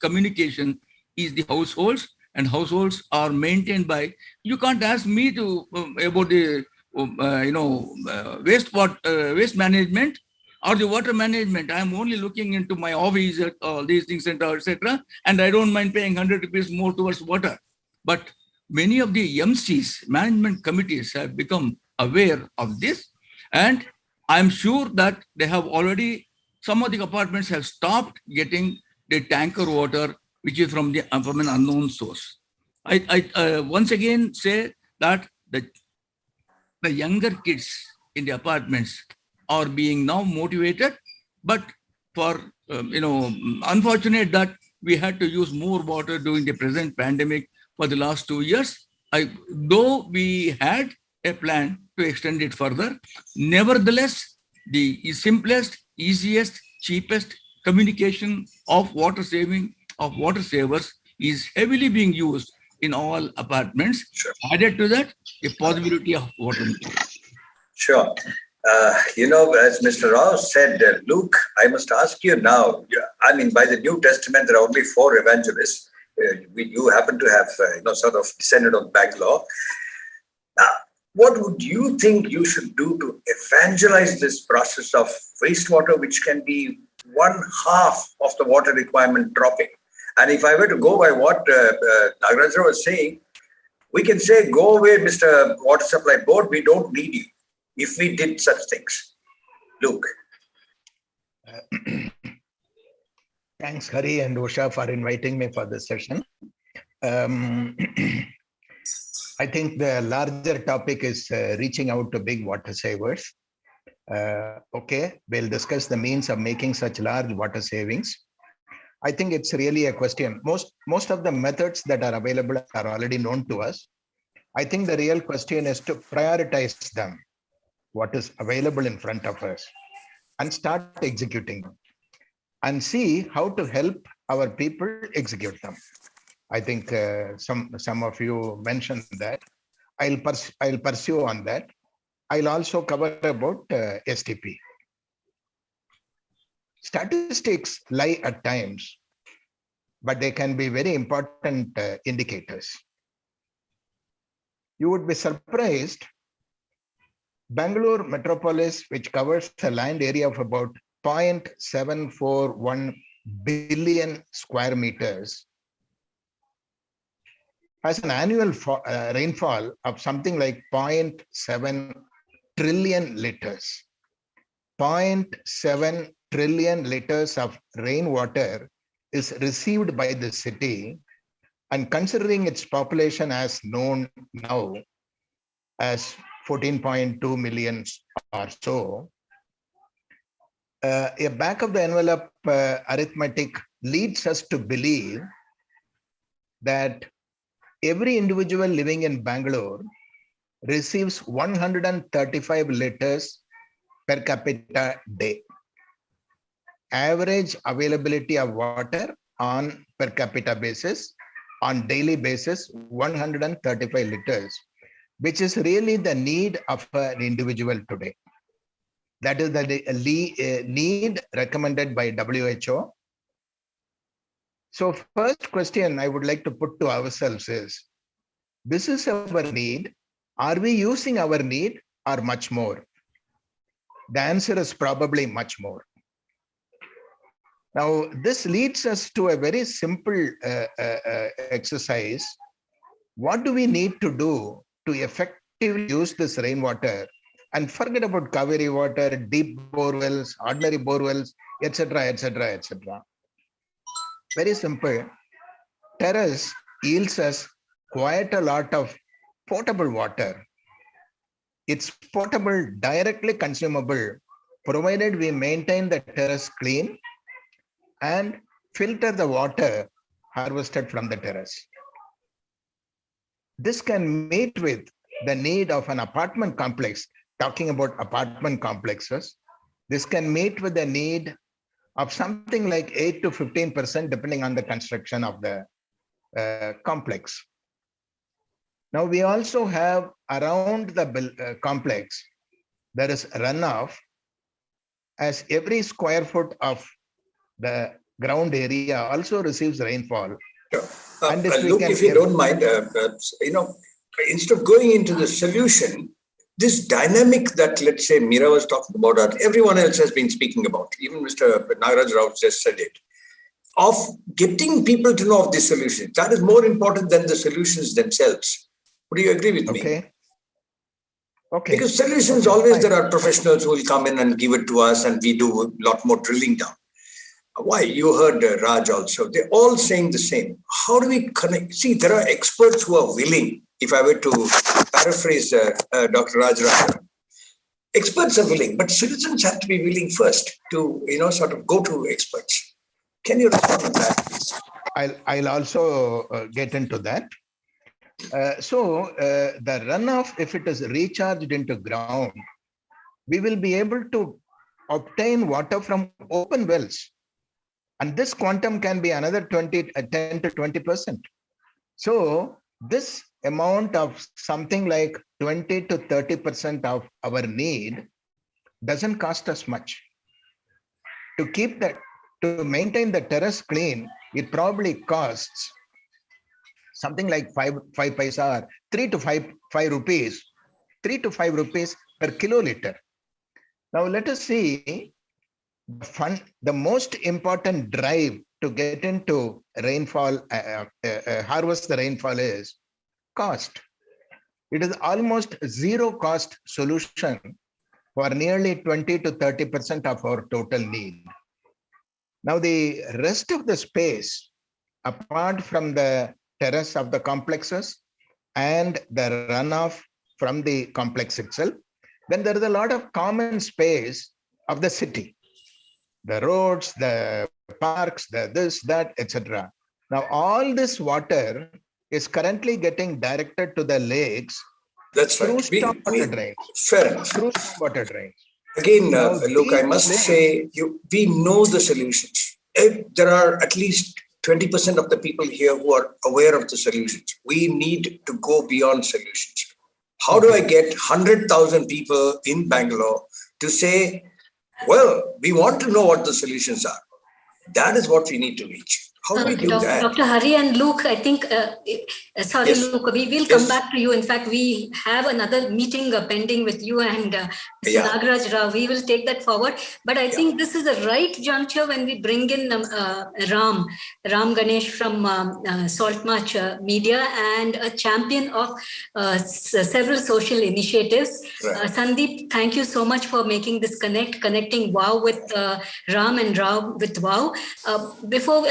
communication is the households, and households are maintained by, you can't ask me to about the waste management or the water management. I'm only looking into my office, all these things, etc. And I don't mind paying 100 rupees more towards water. But many of the MCs, management committees, have become aware of this, and I'm sure that they have already, some of the apartments have stopped getting the tanker water, which is from an unknown source. I once again say that the younger kids in the apartments are being now motivated, but for unfortunate that we had to use more water during the present pandemic for the last 2 years. Though we had a plan to extend it further, nevertheless, the simplest, easiest, cheapest communication of water savers is heavily being used in all apartments. Sure. Added to that, a possibility of water. Sure. As Mr. Rao said, Luke, I must ask you now, by the New Testament, there are only 4 evangelists. You happen to have, sort of descended on Bangalore. What would you think you should do to evangelize this process of wastewater, which can be 1/2 of the water requirement dropping? And if I were to go by what Nagaraj was saying, we can say, go away, Mr. Water Supply Board, we don't need you, if we did such things. Luke. Thanks, Hari and Usha, for inviting me for this session. I think the larger topic is reaching out to big water savers. Okay, we'll discuss the means of making such large water savings. I think it's really a question. Most of the methods that are available are already known to us. I think the real question is to prioritize them, what is available in front of us, and start executing them, and see how to help our people execute them. I think some of you mentioned that. I'll pursue on that. I'll also cover about STP. Statistics lie at times, but they can be very important indicators. You would be surprised. Bangalore metropolis, which covers a land area of about 0.741 billion square meters, has an annual rainfall of something like 0.7 trillion liters. 0.7 trillion liters of rainwater is received by the city, and considering its population as known now as 14.2 million or so, a back of the envelope arithmetic leads us to believe that every individual living in Bangalore receives 135 liters per capita day. Average availability of water on per capita basis on daily basis 135 liters, which is really the need of an individual today. That is the need recommended by WHO. So first question I would like to put to ourselves is, this is our need. Are we using our need or much more? The answer is probably much more. Now, this leads us to a very simple exercise. What do we need to do to effectively use this rainwater and forget about Kaveri water, deep borewells, ordinary borewells, etc., etc., etc.? Very simple. Terrace yields us quite a lot of potable water. It's potable, directly consumable, provided we maintain the terrace clean and filter the water harvested from the terrace. This can meet with the need of an apartment complex. Talking about apartment complexes, this can meet with the need of something like 8 to 15%, depending on the construction of the complex. Now, we also have around the complex, there is runoff, as every square foot of the ground area also receives rainfall. Sure. And if you don't mind, instead of going into the solution, this dynamic that, let's say, Meera was talking about, or everyone else has been speaking about, even Mr. Nagaraj Rao just said it, of getting people to know of these solutions. That is more important than the solutions themselves. Would you agree with me? Okay. Because solutions, always there are professionals who will come in and give it to us, and we do a lot more drilling down. Why? You heard Raj also. They're all saying the same. How do we connect? See, there are experts who are willing. If I were to paraphrase Dr. Raj Rao, experts are willing, but citizens have to be willing first to, sort of go to experts. Can you respond to that, please? I'll also get into that. The runoff, if it is recharged into ground, we will be able to obtain water from open wells. And this quantum can be another 10 to 20%. So this amount of something like 20 to 30% of our need doesn't cost us much. To maintain the terrace clean, it probably costs something like 5 paisa, 3 to 5 rupees, 3 to 5 rupees per kiloliter. Now let us see the most important drive to get into rainfall, harvest the rainfall is cost. It is almost zero cost solution for nearly 20 to 30% of our total need. Now the rest of the space, apart from the terrace of the complexes and the runoff from the complex itself, then there is a lot of common space of the city. The roads, the parks, the this, that, etc. Now, all this water is currently getting directed to the lakes. That's through right. stormwater drains. Fair enough. Through stormwater drains. Again, look, I must say, we know the solutions. There are at least 20% of the people here who are aware of the solutions. We need to go beyond solutions. How do I get 100,000 people in Bangalore to say, well, we want to know what the solutions are? That is what we need to reach. How do we do that? Dr. Hari and Luke, I think, Luke, we will come back to you. In fact, we have another meeting pending with you and Mr. Nagaraj Rao. We will take that forward. But I think this is the right juncture when we bring in Ram Ganesh from Salt March Media and a champion of several social initiatives. Right. Sandeep, thank you so much for making this connecting WOW with Ram and Rao with WOW. Before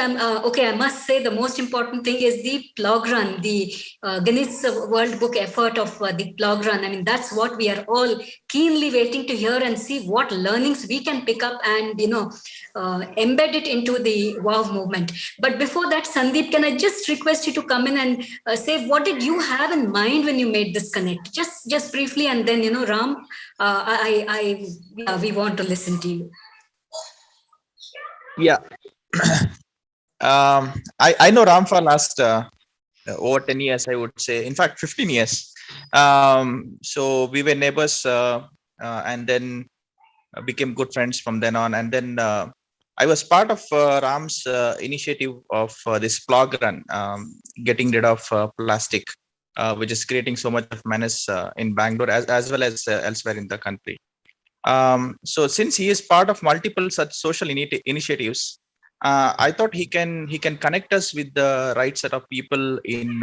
I must say the most important thing is the plog run, the Guinness World Book effort of the plog run. I mean, that's what we are all keenly waiting to hear and see what learnings we can pick up and, embed it into the WOW movement. But before that, Sandeep, can I just request you to come in and say, what did you have in mind when you made this connect? Just briefly, and then, Ram, we want to listen to you. Yeah. I know Ram for last over 10 years, I would say. In fact, 15 years. So we were neighbors, and then became good friends from then on. And then I was part of Ram's initiative of this plug run, getting rid of plastic, which is creating so much of menace in Bangalore as well as elsewhere in the country. So since he is part of multiple such social initiatives, I thought he can connect us with the right set of people in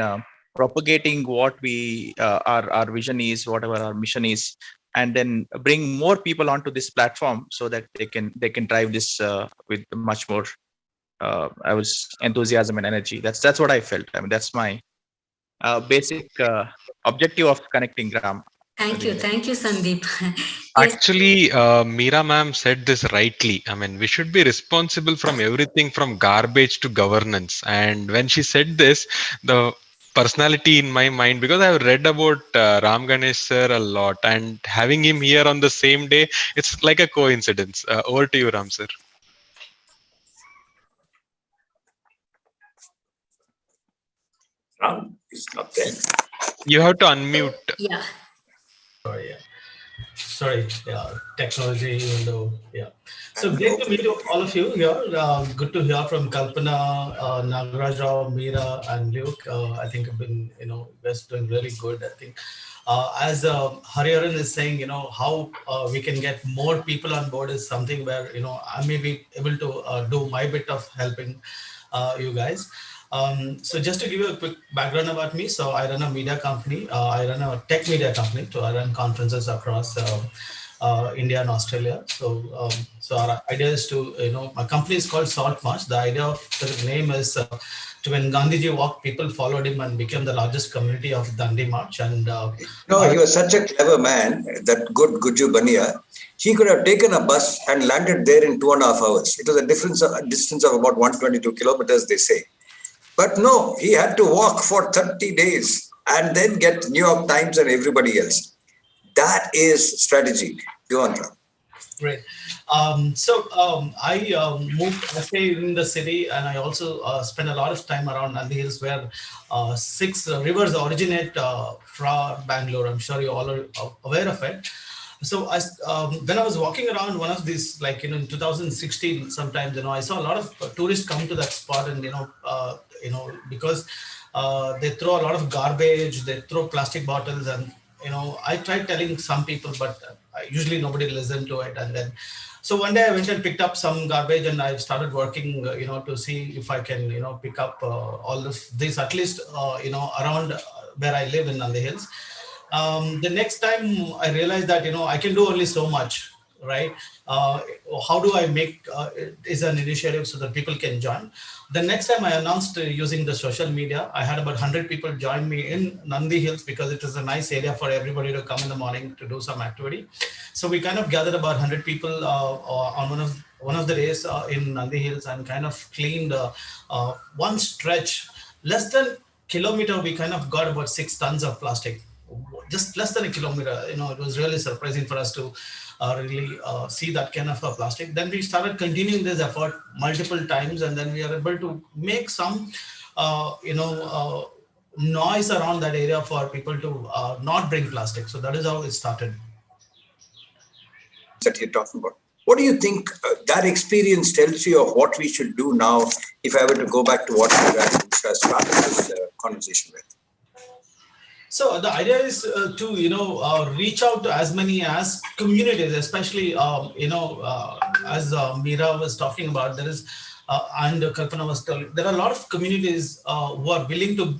propagating what we our vision is, whatever our mission is, and then bring more people onto this platform so that they can drive this with much more I was enthusiasm and energy. That's what I felt. I mean, that's my basic objective of connecting Ram. Thank you, Sandeep. Actually, Meera ma'am said this rightly. I mean, we should be responsible from everything from garbage to governance. And when she said this, the personality in my mind, because I've read about Ram Ganesh sir a lot, and having him here on the same day, it's like a coincidence. Over to you, Ram sir. Ram is not there. You have to unmute. Yeah. Sorry, technology, even though, So great to meet all of you here. Good to hear from Kalpana, Nagaraj Rao, Meera, and Luke. I think I've been, guys doing really good. I think as Hariharan is saying, how we can get more people on board is something where, I may be able to do my bit of helping you guys. So just to give you a quick background about me, so I run a media company. I run a tech media company. So I run conferences across India and Australia. So our idea is to, my company is called Salt March. The idea of the name is to when Gandhiji walked, people followed him and became the largest community of Dandi March. And he was such a clever man, that good Guju Bania. He could have taken a bus and landed there in 2.5 hours. It was a distance of about 122 kilometers, they say. But no, he had to walk for 30 days and then get New York Times and everybody else. That is strategy. Go on, Ram. Great. I stay in the city, and I also spend a lot of time around Nandi Hills, where 6 rivers originate from Bangalore. I'm sure you all are aware of it. So when I was walking around one of these, in 2016, sometimes, I saw a lot of tourists come to that spot, and, because they throw a lot of garbage, they throw plastic bottles, and, I tried telling some people, but usually nobody listened to it. And then, so one day I went and picked up some garbage, and I started working, to see if I can, pick up all this, at least, around where I live in Nandi Hills. The next time I realized that, I can do only so much, right? How do I make is an initiative so that people can join? The next time I announced using the social media, I had about 100 people join me in Nandi Hills, because it is a nice area for everybody to come in the morning to do some activity. So we kind of gathered about 100 people on one of the days in Nandi Hills, and kind of cleaned one stretch, less than kilometer. We kind of got about 6 tons of plastic. Just less than a kilometer. It was really surprising for us to really see that kind of a plastic. Then we started continuing this effort multiple times, and then we are able to make some, noise around that area for people to not bring plastic. So that is how it started. That you're talking about. What do you think that experience tells you of what we should do now, if I were to go back to what we started this conversation with? So the idea is to, reach out to as many as communities, especially, as Meera was talking about, there is, and Kalpana was telling, there are a lot of communities who are willing to,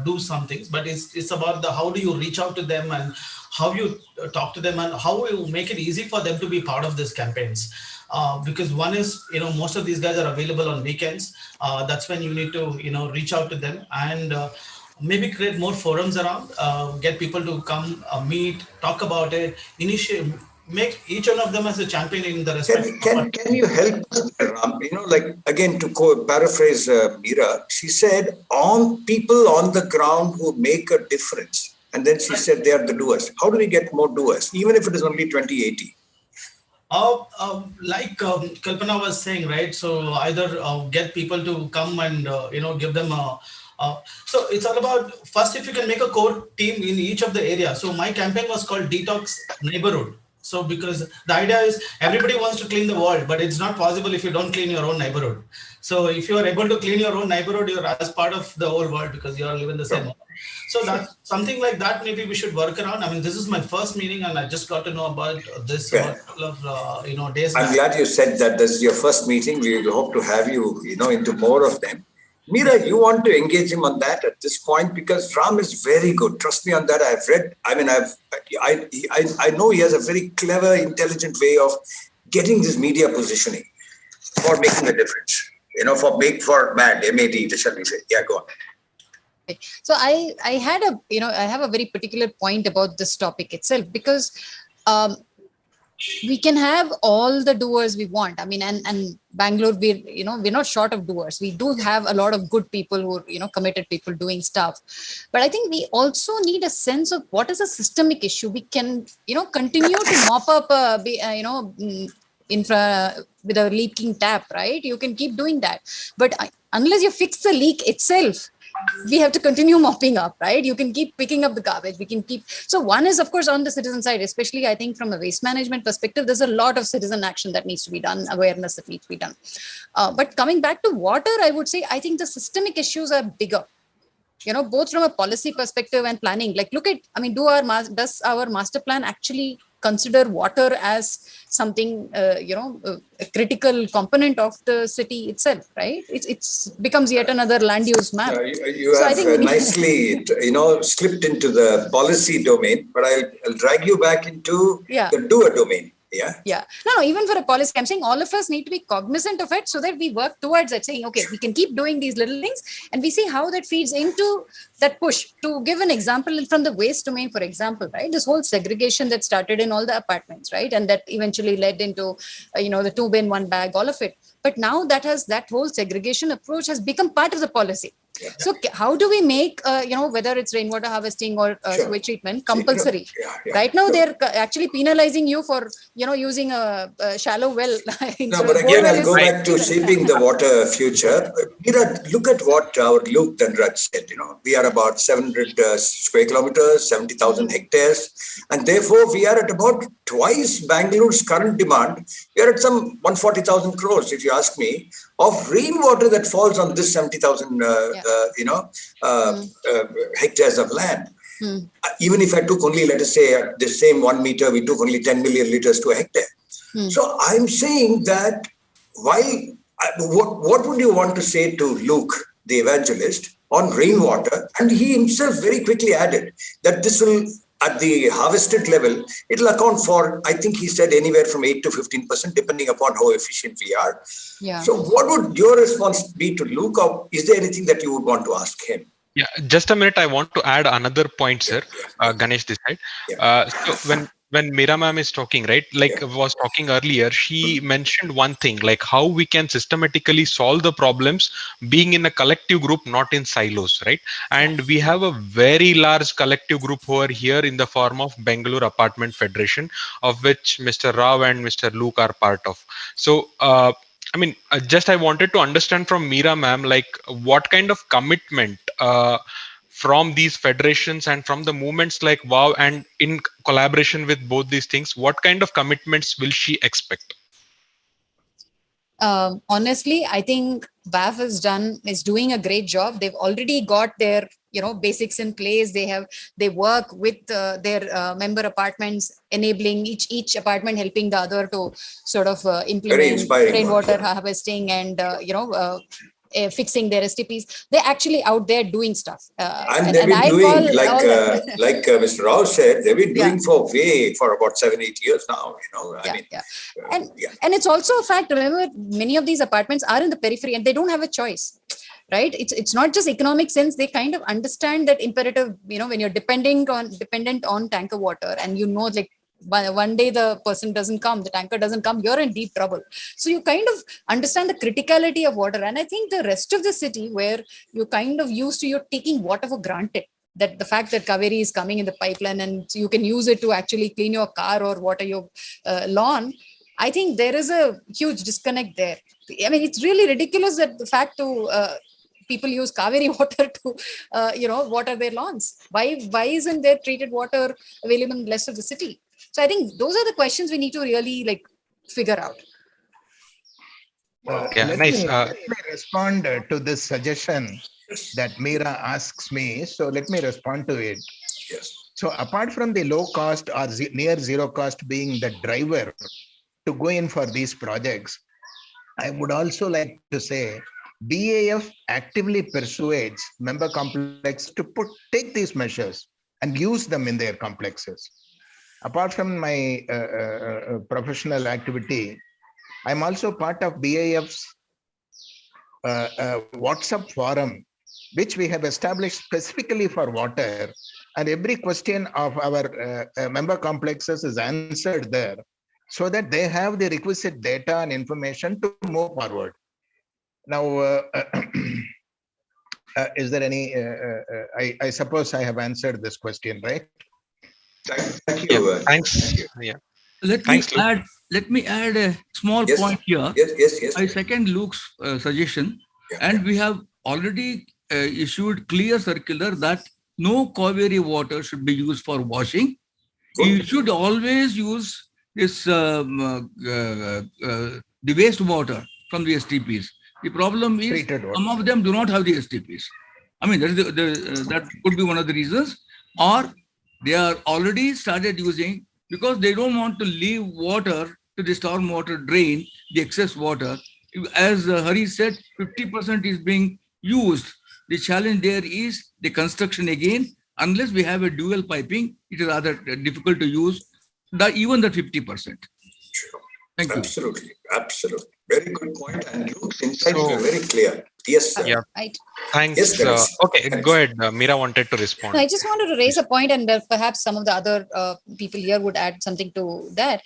do some things, but it's about how do you reach out to them, and how you talk to them, and how you make it easy for them to be part of these campaigns. Because one is, most of these guys are available on weekends. That's when you need to, reach out to them, and maybe create more forums around, get people to come meet, talk about it, initiate, make each one of them as a champion in the respect. Can you help us, Ram? Again, to paraphrase Meera, she said, on people on the ground who make a difference. And then she said, they are the doers. How do we get more doers, even if it is only 2080? Like Kalpana was saying, right? So either get people to come and, give them So it's all about, first, if you can make a core team in each of the area. So my campaign was called Detox Neighborhood. So because the idea is everybody wants to clean the world, but it's not possible if you don't clean your own neighborhood. So if you are able to clean your own neighborhood, you're as part of the whole world because you are living the same world. So that's something like that. Maybe we should work around. I mean, this is my first meeting, and I just got to know about this about a couple of days I'm back. glad you said that this is your first meeting. We hope to have you, into more of them. Meera, you want to engage him on that at this point because Ram is very good. Trust me on that. I've read. I mean, I know he has a very clever, intelligent way of getting this media positioning for making a difference. For MAD, MAD, shall we say? Yeah, go on. So I have a very particular point about this topic itself because we can have all the doers we want. I mean, and Bangalore, we're not short of doers. We do have a lot of good people who committed people doing stuff. But I think we also need a sense of what is a systemic issue. We can, continue to mop up, infra with a leaking tap, right? You can keep doing that. But unless you fix the leak itself, we have to continue mopping up, right? You can keep picking up the garbage. We can keep. So one is, of course, on the citizen side, especially I think from a waste management perspective, there's a lot of citizen action that needs to be done, awareness that needs to be done. But coming back to water, I would say, I think the systemic issues are bigger, both from a policy perspective and planning. Like, look at, I mean, does our master plan actually consider water as something, a critical component of the city itself, right? It becomes yet another land use map. You have nicely, slipped into the policy domain, but I'll drag you back into the doer domain. Yeah. No, even for a policy, I'm saying all of us need to be cognizant of it so that we work towards it, saying, okay, we can keep doing these little things and we see how that feeds into that push. To give an example from the waste domain, for example, right? This whole segregation that started in all the apartments, right? And that eventually led into, the 2 bin 1 bag, all of it. But now that whole segregation approach has become part of the policy. Yeah. So how do we make, whether it's rainwater harvesting or sewage treatment compulsory? Right now, they're actually penalizing you for, using a shallow well. No, but again, I'll go back to shaping the water future. Meera, look at what our Luke Dhanraj said. We are about 700 square kilometers, 70,000 hectares. And therefore, we are at about twice Bangalore's current demand. We are at some 140,000 crores, if you ask me, of rainwater that falls on this 70,000 hectares of land. Even if I took only, let us say, at the same 1 meter, we took only 10 million liters to a hectare. So I'm saying that what would you want to say to Luke, the evangelist, on rainwater? And he himself very quickly added that this will, at the harvested level, it'll account for, I think he said, anywhere from 8 to 15%, depending upon how efficient we are. Yeah. So what would your response be to Luke? Or is there anything that you would want to ask him? Yeah, just a minute. I want to add another point, sir. Ganesh this side. So when Meera ma'am is talking, right, was talking earlier, she mentioned one thing, like how we can systematically solve the problems being in a collective group, not in silos, right? And we have a very large collective group who are here in the form of Bangalore Apartment Federation, of which Mr. Rao and Mr. Luke are part of. So, I wanted to understand from Meera ma'am, like what kind of commitment from these federations and from the movements like WOW, and in collaboration with both these things, what kind of commitments will she expect? Honestly, I think WAF is doing a great job. They've already got their basics in place. They work with their member apartments, enabling each apartment helping the other to sort of implement rainwater harvesting and fixing their STPs. They're actually out there doing stuff. And they've been doing, like Mr. Rao said, they've been doing for about 7-8 years now. And it's also a fact. Remember, many of these apartments are in the periphery and they don't have a choice. Right? It's not just economic sense. They kind of understand that imperative, when you're dependent on tanker water and like one day the person doesn't come, the tanker doesn't come, you're in deep trouble. So you kind of understand the criticality of water. And I think the rest of the city where you're kind of you're taking water for granted, that the fact that Kaveri is coming in the pipeline and you can use it to actually clean your car or water your lawn, I think there is a huge disconnect there. I mean, it's really ridiculous that the fact to people use Kaveri water to, water their lawns? Why isn't there treated water available in the rest of the city? So I think those are the questions we need to really figure out. Let me respond to this suggestion that Meera asks me. So let me respond to it. Yes. So apart from the low cost or near zero cost being the driver to go in for these projects, I would also like to say BAF actively persuades member complexes to take these measures and use them in their complexes. Apart from my professional activity, I'm also part of BAF's WhatsApp forum, which we have established specifically for water. And every question of our member complexes is answered there, so that they have the requisite data and information to move forward. Now, is there any, I suppose I have answered this question, right? Thank you. Yeah, thanks. Yeah. Let me add a small point here. Yes. I second Luke's suggestion, and we have already issued clear circular that no Kaveri water should be used for washing. You should always use this the wastewater from the STPs. The problem is some of them do not have the STPs. I mean, that could be one of the reasons, or they are already started using because they don't want to leave water to the stormwater drain, the excess water. As Hari said, 50% is being used. The challenge there is the construction again. Unless we have a dual piping, it is rather difficult to use even the 50%. Thank you. Absolutely. Very good point. And Luke's insights were very clear. Yes, sir. Yeah. Right. Thanks. Yes, okay, go ahead. Meera wanted to respond. No, I just wanted to raise a point, and perhaps some of the other people here would add something to that.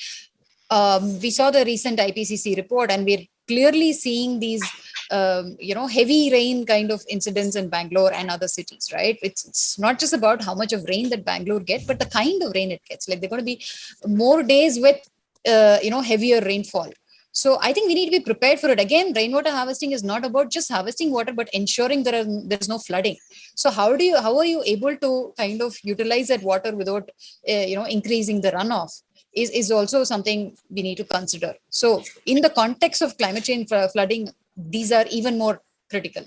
We saw the recent IPCC report, and we're clearly seeing these, heavy rain kind of incidents in Bangalore and other cities, right? It's not just about how much of rain that Bangalore gets, but the kind of rain it gets. Like, there are going to be more days with, heavier rainfall. So I think we need to be prepared for it. Again, rainwater harvesting is not about just harvesting water, but ensuring there's no flooding. So how are you able to kind of utilize that water without, increasing the runoff? Is also something we need to consider. So in the context of climate change flooding, these are even more critical.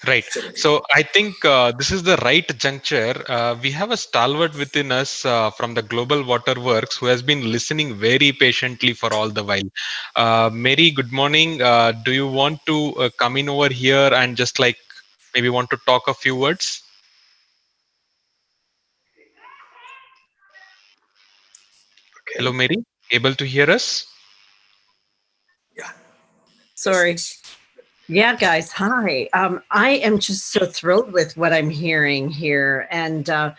Right. So I think this is the right juncture. We have a stalwart within us from the Global Water Works who has been listening very patiently for all the while. Mary, good morning. Do you want to come in over here and just maybe want to talk a few words? Okay. Hello, Mary. Able to hear us? Yeah. Sorry. Yeah, guys. Hi. I am just so thrilled with what I'm hearing here. And the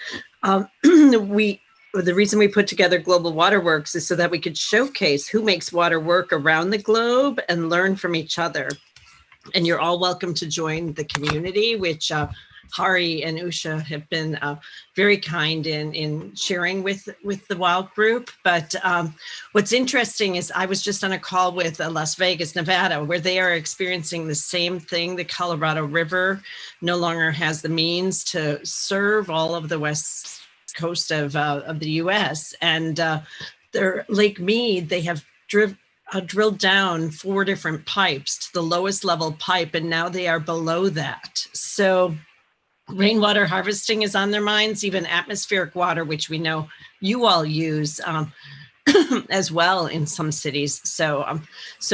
reason we put together Global Water Works is so that we could showcase who makes water work around the globe and learn from each other. And you're all welcome to join the community, which Hari and Usha have been very kind in sharing with the WOW group. But what's interesting is I was just on a call with Las Vegas, Nevada, where they are experiencing the same thing. The Colorado River no longer has the means to serve all of the west coast of the U.S. And their Lake Mead, they have drilled down 4 different pipes to the lowest level pipe, and now they are below that. So rainwater harvesting is on their minds, even atmospheric water, which we know you all use as well in some cities. So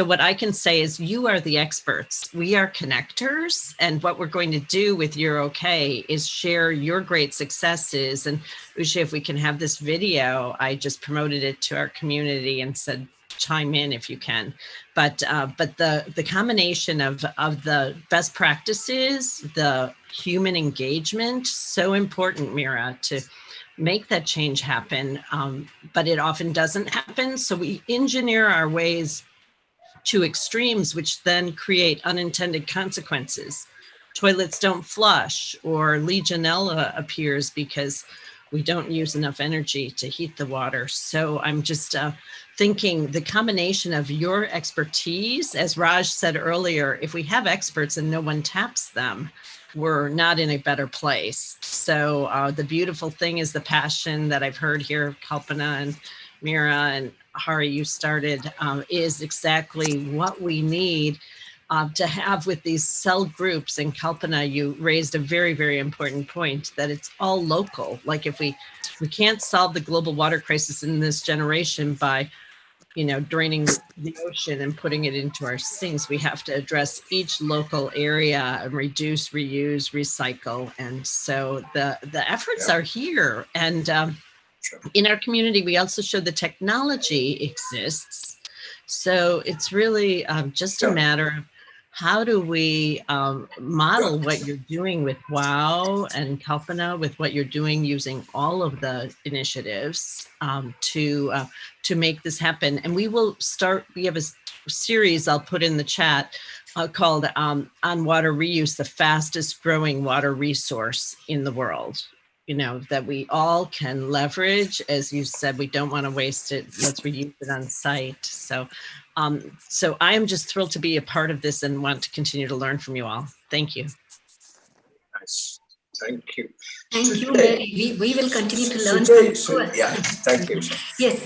what I can say is you are the experts. We are connectors. And what we're going to do with You're Okay is share your great successes. And Usha, if we can have this video, I just promoted it to our community and said, chime in if you can. But the combination of the best practices, the human engagement, so important, Meera, to make that change happen. But it often doesn't happen. So we engineer our ways to extremes, which then create unintended consequences. Toilets don't flush, or Legionella appears because we don't use enough energy to heat the water. So I'm just thinking the combination of your expertise, as Raj said earlier, if we have experts and no one taps them, we're not in a better place. So the beautiful thing is the passion that I've heard here, Kalpana and Mira and Hari, you started, is exactly what we need to have with these cell groups. And Kalpana, you raised a very, very important point that it's all local. Like if we can't solve the global water crisis in this generation by, draining the ocean and putting it into our sinks, we have to address each local area and reduce, reuse, recycle. And so the efforts are here. And in our community, we also show the technology exists. So it's really just a matter of how do we model what you're doing with WOW and Kalpana, with what you're doing using all of the initiatives to make this happen. And we will start, we have a series I'll put in the chat called On Water Reuse, the fastest growing water resource in the world. That we all can leverage. As you said, we don't want to waste it. Let's reuse it on site. So I am just thrilled to be a part of this and want to continue to learn from you all. Thank you. Nice. Thank you. Thank you, Mary. We will continue to learn from you. Yeah, thank you. Yes.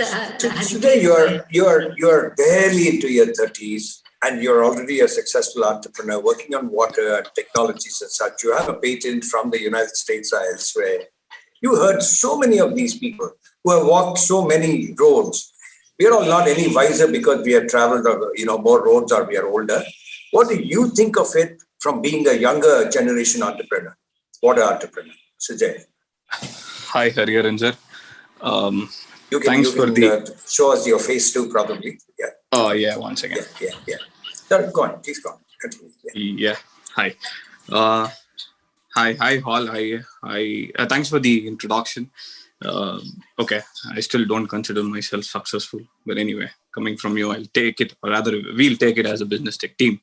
Today you're barely into your 30s and you're already a successful entrepreneur working on water and technologies and such. You have a patent from the United States or elsewhere. You heard so many of these people who have walked so many roads. We are all not any wiser because we have traveled, more roads or we are older. What do you think of it from being a younger generation entrepreneur, water entrepreneur? Sujay. Hi, Hariharan. You can show us your face too, probably. Yeah. Oh, yeah. One second. Yeah. No, go on. Please go on. Continue. Yeah. Hi. Hi, Hall. Hi. Thanks for the introduction. Okay. I still don't consider myself successful, but anyway, coming from you, I'll take it, or rather, we'll take it as a business tech team.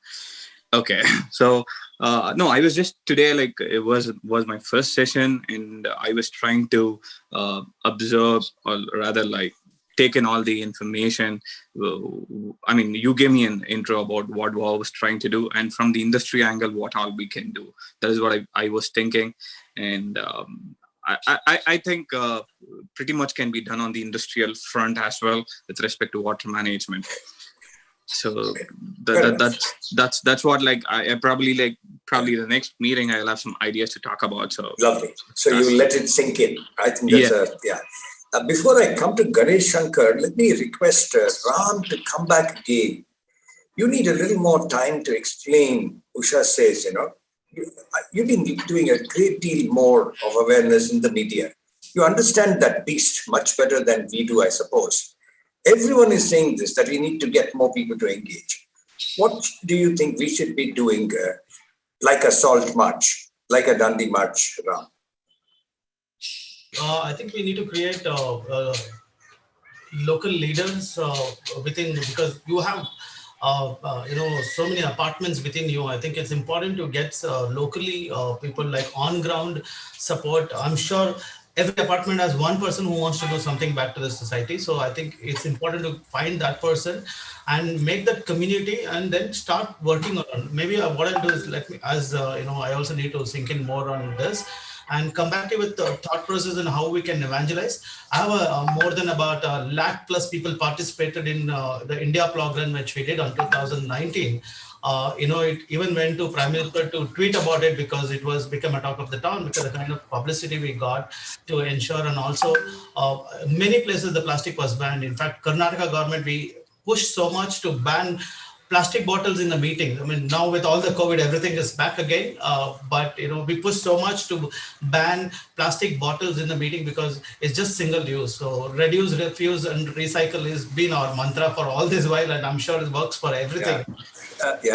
Okay. So, no, I was just today, like it was my first session, and I was trying to observe, or rather, like take in all the information. I mean, you gave me an intro about what I was trying to do, and from the industry angle, what all we can do. That is what I was thinking, and I think pretty much can be done on the industrial front as well with respect to water management. So that's what, like, I probably the next meeting I'll have some ideas to talk about. So lovely. So you let it sink in. I think that's before I come to Ganesh Shankar, let me request Ram to come back again. You need a little more time to explain. Usha says, you've been doing a great deal more of awareness in the media. You understand that beast much better than we do, I suppose. Everyone is saying this, that we need to get more people to engage. What do you think we should be doing, like a Salt March, like a Dundee March, Ram? I think we need to create local leaders within, because you have so many apartments within you. I think it's important to get locally people like on ground support. I'm sure every apartment has one person who wants to do something back to the society. So I think it's important to find that person and make that community, and then start working on. Maybe what I'll do is I also need to sink in more on this and come back to you with the thought process and how we can evangelize. I have more than about 100,000+ people participated in the India Plog Run, which we did on 2019. It even went to Prime Minister to tweet about it because it was become a talk of the town, because the kind of publicity we got to ensure. And also many places the plastic was banned. In fact, Karnataka government, we pushed so much to ban plastic bottles in the meeting. I mean, now with all the COVID, everything is back again. But we push so much to ban plastic bottles in the meeting because it's just single use. So reduce, refuse, and recycle has been our mantra for all this while, and I'm sure it works for everything.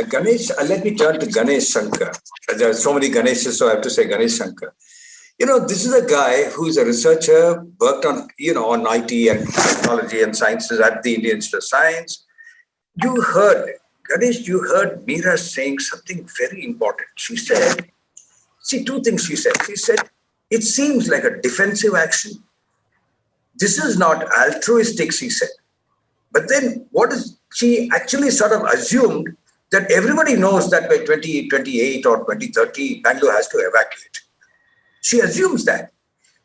Ganesh, let me turn to Ganesh Shankar. There are so many Ganeshas, so I have to say Ganesh Shankar. This is a guy who's a researcher, worked on, on IT and technology and sciences at the Indian Institute of Science. You heard Meera saying something very important. She said, two things she said. She said, It seems like a defensive action. This is not altruistic, she said. But then she actually sort of assumed that everybody knows that by 2028 or 2030, Bangalore has to evacuate. She assumes that.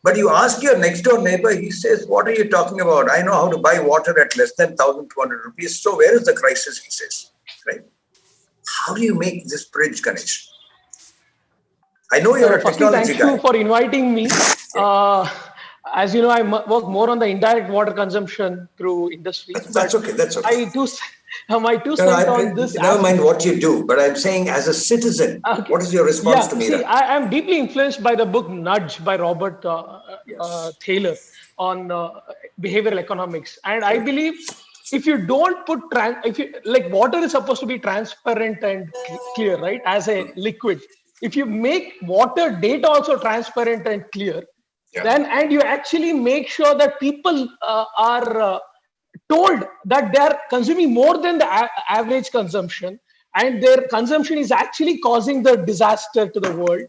But you ask your next door neighbor, he says, what are you talking about? I know how to buy water at less than 1,200 rupees. So where is the crisis, he says, right? How do you make this bridge, Ganesh? I know you're a technology thank guy. you for inviting me. As you know, I work more on the indirect water consumption through industries. That's okay. That's okay. My two cents on this. Never mind what you do, but I'm saying as a citizen, what is your response to Meera? See, I am deeply influenced by the book Nudge by Robert Thaler on behavioral economics. And I believe if you don't put, water is supposed to be transparent and clear, right? As a liquid. If you make water data also transparent and clear, and you actually make sure that people are told that they are consuming more than the average consumption, and their consumption is actually causing the disaster to the world,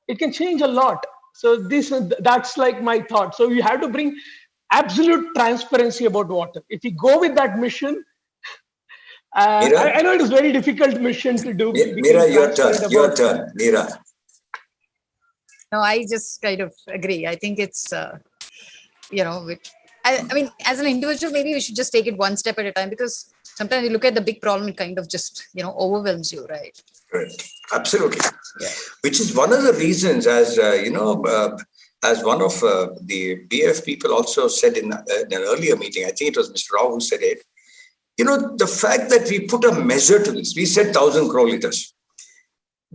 it can change a lot. So that's like my thought. So you have to bring absolute transparency about water. If you go with that mission, I know it is a very difficult mission to do. Meera, your turn. Meera. No, I just kind of agree. I think it's, I mean, as an individual, maybe we should just take it one step at a time, because sometimes you look at the big problem, it kind of just, overwhelms you, right? Right. Absolutely. Yeah. Which is one of the reasons, as one of the BF people also said in an earlier meeting, I think it was Mr. Rao who said it, the fact that we put a measure to this, we said 1,000 crore liters.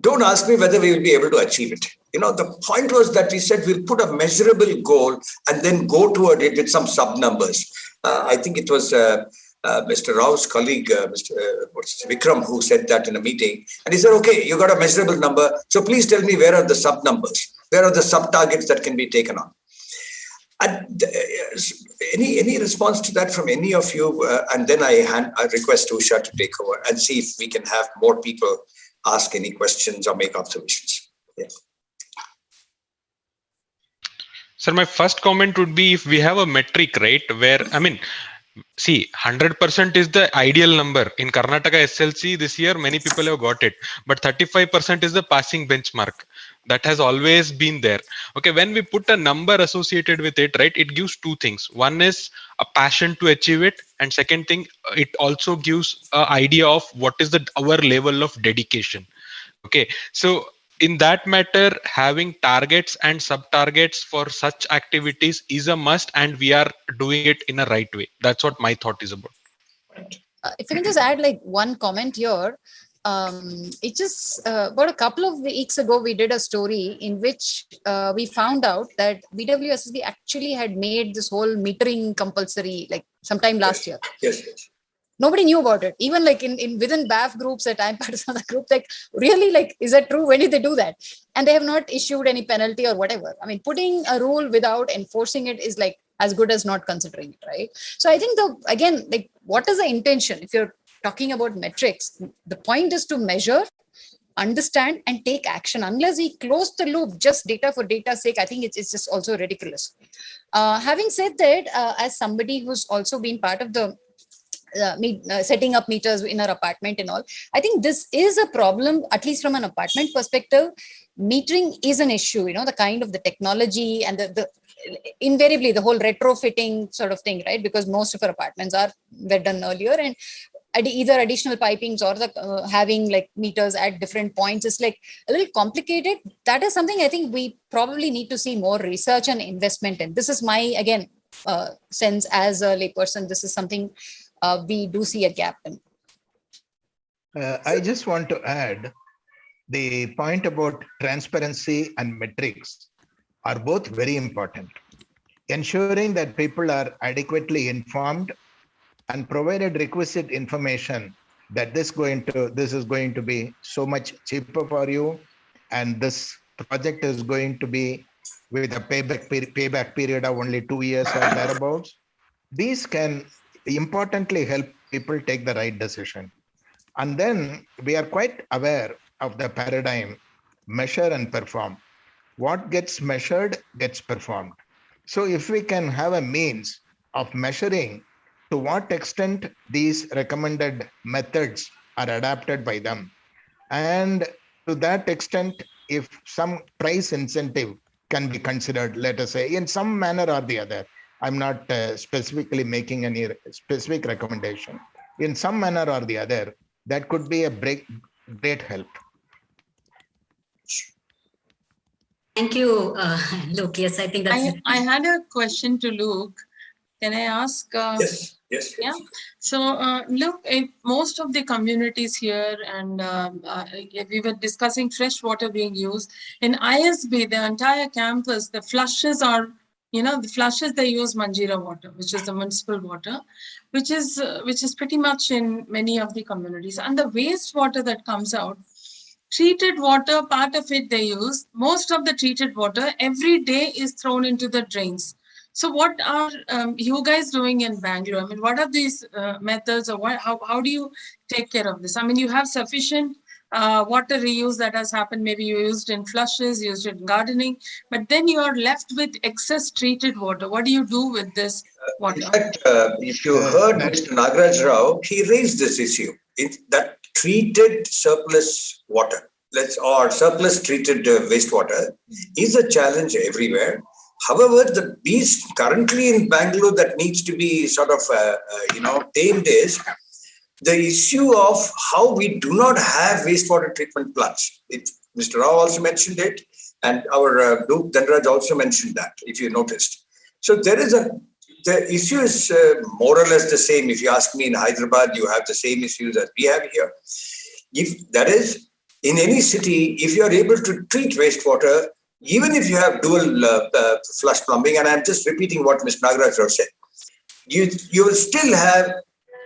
Don't ask me whether we will be able to achieve it. The point was that we said we'll put a measurable goal and then go toward it with some sub numbers. I think it was Mr. Rao's colleague, Mr. Vikram, who said that in a meeting. And he said, okay, you got a measurable number. So please tell me, where are the sub numbers? Where are the sub targets that can be taken on? And any response to that from any of you? And then I request Usha to take over and see if we can have more people ask any questions or make observations. Yeah. Sir, my first comment would be, if we have a metric, right, where, 100% is the ideal number. In Karnataka SLC this year, many people have got it, but 35% is the passing benchmark. That has always been there. Okay, when we put a number associated with it, right, it gives two things. One is a passion to achieve it, and second thing, it also gives an idea of what is our level of dedication. Okay, so in that matter, having targets and sub-targets for such activities is a must, and we are doing it in a right way. That's what my thought is about. If I can just add one comment here. It just about a couple of weeks ago, we did a story in which we found out that BWSSB actually had made this whole metering compulsory sometime last year. Yes. Nobody knew about it. Even in within BAF groups that I'm part of the group, really, is that true? When did they do that? And they have not issued any penalty or whatever. I mean, putting a rule without enforcing it is as good as not considering it, right? So I think what is the intention? If you're talking about metrics, the point is to measure, understand, and take action. Unless we close the loop, just data for data's sake, I think it's just also ridiculous. Having said that, as somebody who's also been part of the setting up meters in our apartment and all, I think this is a problem, at least from an apartment perspective. Metering is an issue, the kind of the technology and the invariably the whole retrofitting sort of thing, right? Because most of our apartments were done earlier, and either additional pipings or the having meters at different points is a little complicated. That is something I think we probably need to see more research and investment in. This is my sense as a layperson. This is something we do see a gap in. I just want to add the point about transparency and metrics are both very important. Ensuring that people are adequately informed and provided requisite information that this is going to be so much cheaper for you, and this project is going to be with a payback period of only 2 years or thereabouts. These can importantly help people take the right decision. And then we are quite aware of the paradigm, measure and perform. What gets measured gets performed. So if we can have a means of measuring to what extent these recommended methods are adapted by them, and to that extent, if some price incentive can be considered, let us say, in some manner or the other. I'm not specifically making any specific recommendation. In some manner or the other, that could be a great help. Thank you, Luke. Yes, I think that's. I had a question to Luke. Can I ask? Yes. Yeah. So, look, most of the communities here, and we were discussing fresh water being used in ISB. The entire campus, the flushes are, the flushes they use Manjira water, which is the municipal water, which is pretty much in many of the communities, and the wastewater that comes out. Treated water, part of it they use. Most of the treated water every day is thrown into the drains. So what are you guys doing in Bangalore? I mean, what are these methods, or how do you take care of this? I mean, you have sufficient water reuse that has happened. Maybe you used in flushes, used in gardening, but then you are left with excess treated water. What do you do with this water? In fact, if you heard Mr. Nagaraj Rao, he raised this issue. That treated surplus water, or surplus treated wastewater, is a challenge everywhere. However, the beast currently in Bangalore that needs to be sort of tamed is the issue of how we do not have wastewater treatment plants. Mr. Rao also mentioned it, and our Luke Dhanraj also mentioned that, if you noticed. So the issue is more or less the same. If you ask me, in Hyderabad, you have the same issues as we have here. If that is, in any city, if you are able to treat wastewater, even if you have dual flush plumbing, and I'm just repeating what Mr. Nagaraj Rao said, you will still have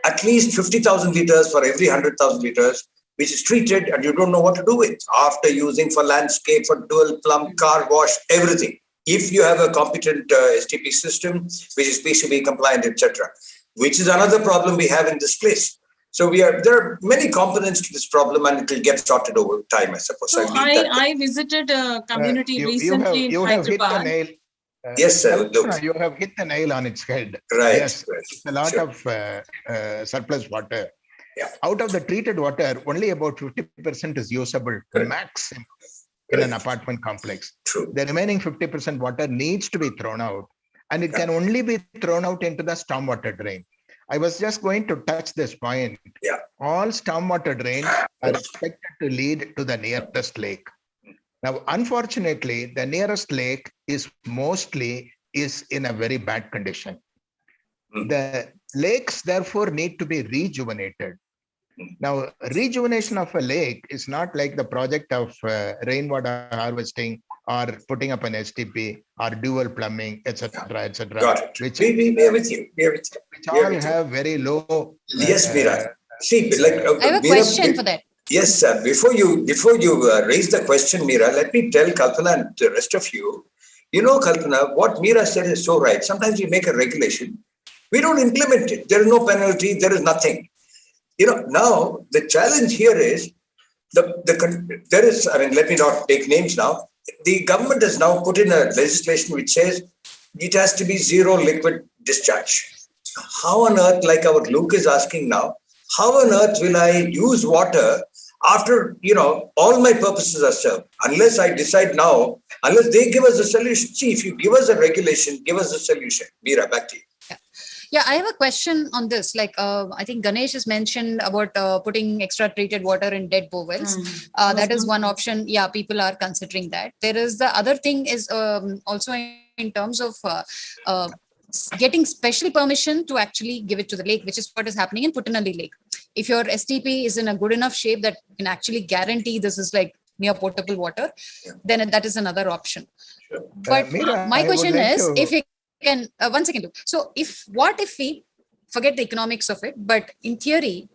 at least 50,000 liters for every 100,000 liters, which is treated and you don't know what to do with after using for landscape, for dual plumb, car wash, everything. If you have a competent STP system, which is PCB compliant, etc., which is another problem we have in this place. So there are many components to this problem, and it will get sorted over time, I suppose. So I visited a community recently in Hyderabad. Yes, sir. You have hit the nail on its head. Right. Yes, it's a lot of surplus water. Yeah. Out of the treated water, only about 50% is usable maximum in an apartment complex. True. The remaining 50% water needs to be thrown out, and it can only be thrown out into the stormwater drain. I was just going to touch this point. Yeah. All stormwater drains are expected to lead to the nearest lake. Now, unfortunately, the nearest lake is in a very bad condition. The lakes, therefore, need to be rejuvenated. Now, rejuvenation of a lake is not like the project of rainwater harvesting or putting up an STP or dual plumbing, etc., etc. Got it. Which we are with you. Which all have very low. Yes, Meera. See, I have a question for that. Yes, sir. Before you raise the question, Meera, let me tell Kalpana and the rest of you. You know, Kalpana, what Meera said is so right. Sometimes we make a regulation, we don't implement it. There is no penalty. There is nothing. Now the challenge here is there is. I mean, let me not take names now. The government has now put in a legislation which says it has to be zero liquid discharge. How on earth, like our Luke is asking now, how on earth will I use water after, all my purposes are served? Unless I decide now, unless they give us a solution. See, if you give us a regulation, give us a solution. Meera, back to you. Yeah, I have a question on this. I think Ganesh has mentioned about putting extra treated water in dead bowels. That is one option. Yeah, people are considering that. There is the other thing is also in terms of getting special permission to actually give it to the lake, which is what is happening in Puttanalli Lake. If your STP is in a good enough shape that can actually guarantee this is like near potable water, then that is another option. Sure. But Meera, my question is, if we can, 1 second. So what if we forget the economics of it, but in theory,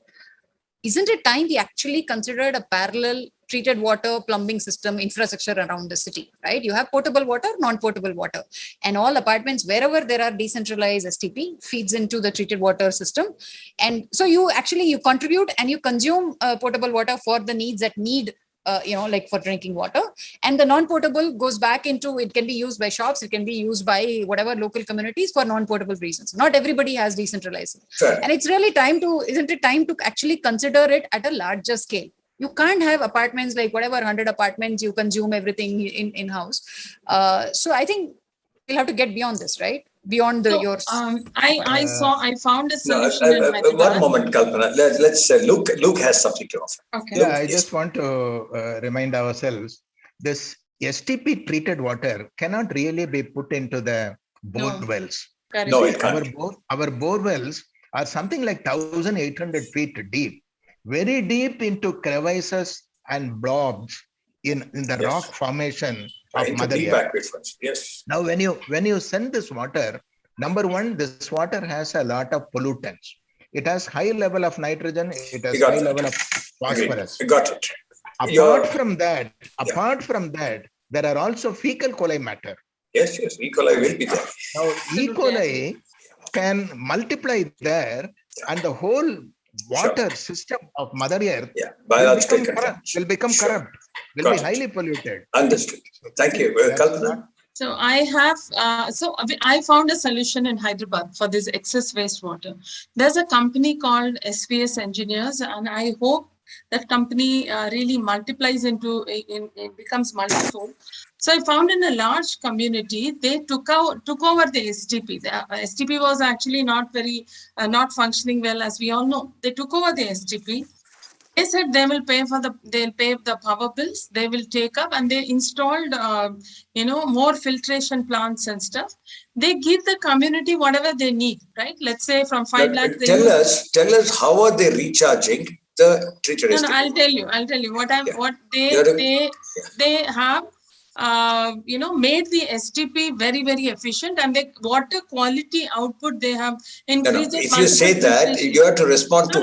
isn't it time we actually considered a parallel treated water plumbing system infrastructure around the city, right? You have potable water, non-potable water, and all apartments, wherever there are decentralized STP, feeds into the treated water system. And so you contribute and you consume potable water for the needs that need like for drinking water. And the non-potable goes back into, it can be used by shops, it can be used by whatever local communities for non-potable reasons. Not everybody has decentralized. Sure. And it's really isn't it time to actually consider it at a larger scale? You can't have apartments like whatever 100 apartments, you consume everything in-house. So I think we'll have to get beyond this, right? Beyond yours. I found a No, solution in Hyderabad. one moment, Kalpana. Let's Luke has something to offer. Okay. Yeah, I just want to remind ourselves, this STP treated water cannot really be put into the bore wells. No, it can't. Our bore wells are something like 1,800 feet deep, very deep into crevices and blobs in the rock formation of Mother Earth. Yes. Now, when you send this water, number one, this water has a lot of pollutants. It has high level of nitrogen. It has high level of phosphorus. You got it. Apart from that, there are also fecal coli matter. Yes, E. coli will be there. Now, E. coli can multiply there, and the whole water system of Mother Earth will become corrupt, will be highly polluted. Understood. Thank you. Kalpana? So I found a solution in Hyderabad for this excess wastewater. There's a company called SVS Engineers, and I hope that company really multiplies it becomes multifold. So I found in a large community, they took over the STP. The STP was actually not functioning well, as we all know. They took over the STP. They said they'll pay the power bills, they will take up, and they installed, more filtration plants and stuff. They give the community whatever they need, right? Let's say from 5 lakh. Tell us how are they recharging the treated STP? No, I'll tell you what they have. Made the STP very, very efficient, and the water quality output they have increased. If you say that, you have to respond to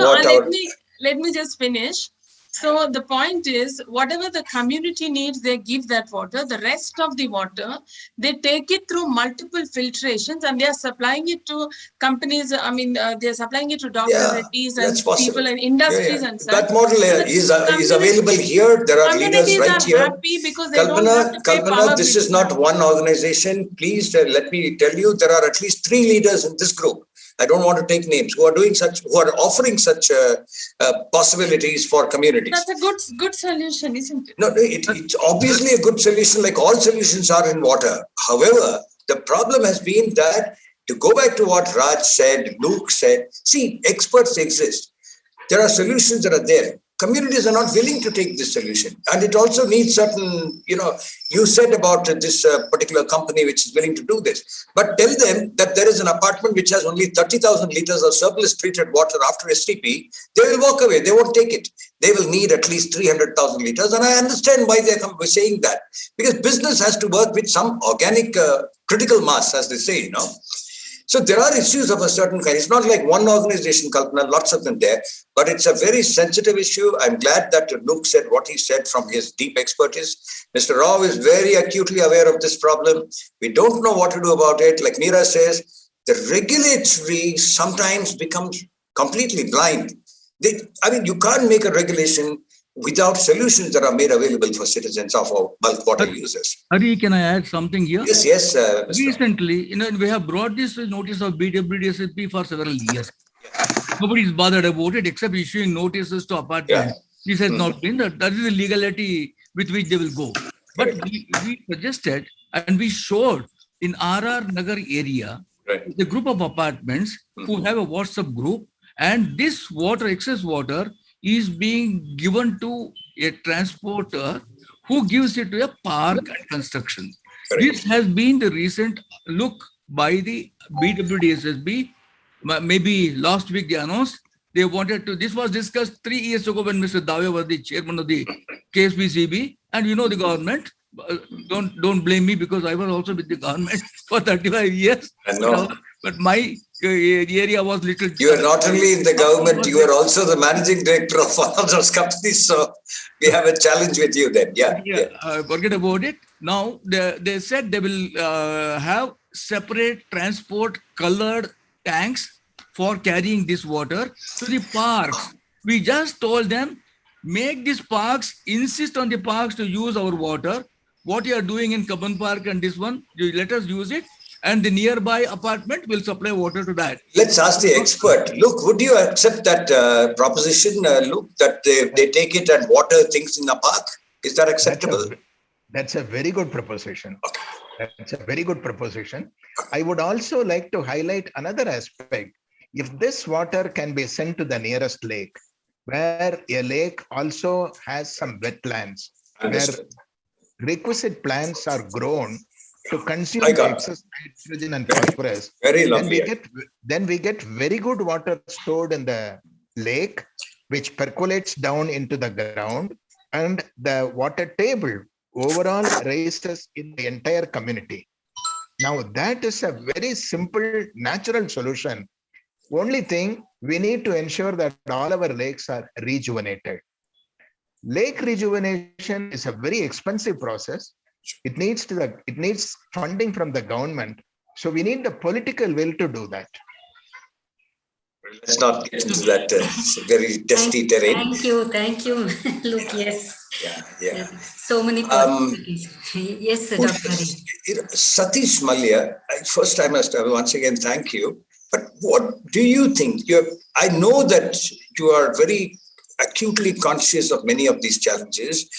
let me just finish. So the point is, whatever the community needs, they give that water. The rest of the water, they take it through multiple filtrations, and they are supplying it to companies. I mean, they're supplying it to Dr. Reddy's and people and industries and such. That model is available here. There are leaders right here. Happy because they don't have to pay Kalpana, this is not one organization. Please let me tell you, there are at least 3 leaders in this group. I don't want to take names, who are offering such possibilities for communities. That's a good solution, isn't it? No, it's obviously a good solution, like all solutions are in water. However, the problem has been that, to go back to what Raj said, Luke said, see, experts exist. There are solutions that are there. Communities are not willing to take this solution. And it also needs certain, you said about this particular company which is willing to do this. But tell them that there is an apartment which has only 30,000 liters of surplus treated water after STP. They will walk away. They won't take it. They will need at least 300,000 liters. And I understand why they're saying that. Because business has to work with some organic critical mass, as they say, So there are issues of a certain kind. It's not like one organization, Kalpana, lots of them there, but it's a very sensitive issue. I'm glad that Luke said what he said from his deep expertise. Mr. Rao is very acutely aware of this problem. We don't know what to do about it. Like Meera says, the regulatory sometimes becomes completely blind. You can't make a regulation without solutions that are made available for citizens of our bulk water users. Hari, can I add something here? Yes. Recently, we have brought this notice of BWDSP for several years. Nobody is bothered about it except issuing notices to apartments. This has not been that is the legality with which they will go. But we suggested and we showed in RR Nagar area, the group of apartments who have a WhatsApp group, and this excess water is being given to a transporter who gives it to a park and construction. This has been the recent look by the BWDSSB. Maybe last week they announced they wanted to. This was discussed 3 years ago when Mr. Dave was the chairman of the KSBCB, and the government. Don't blame me because I was also with the government for 35 years. I know. But my area was little. You are not only in the government, you are also the managing director of one of those companies. So we have a challenge with you then. Forget about it. Now they said they will have separate transport colored tanks for carrying this water to the parks. We just told them make these parks, insist on the parks to use our water. What you are doing in Kaban Park and this one, you let us use it, and the nearby apartment will supply water to that. Let's ask the expert. Luke, would you accept that proposition, Luke, that they take it and water things in the park? Is that acceptable? That's a very good proposition. That's a very good proposition. I would also like to highlight another aspect. If this water can be sent to the nearest lake, where a lake also has some wetlands, where requisite plants are grown to consume excess nitrogen and phosphorus, then we get very good water stored in the lake, which percolates down into the ground, and the water table overall rises in the entire community. Now, that is a very simple, natural solution. Only thing, we need to ensure that all our lakes are rejuvenated. Lake rejuvenation is a very expensive process. It needs funding from the government. So we need the political will to do that. Let's not get into that very dusty terrain. Thank you, Luke. Yes. Yeah. So many possibilities. Yes, Dr. Hari. Satish Mallya, first time once again, thank you. But what do you think? I know that you are very acutely conscious of many of these challenges.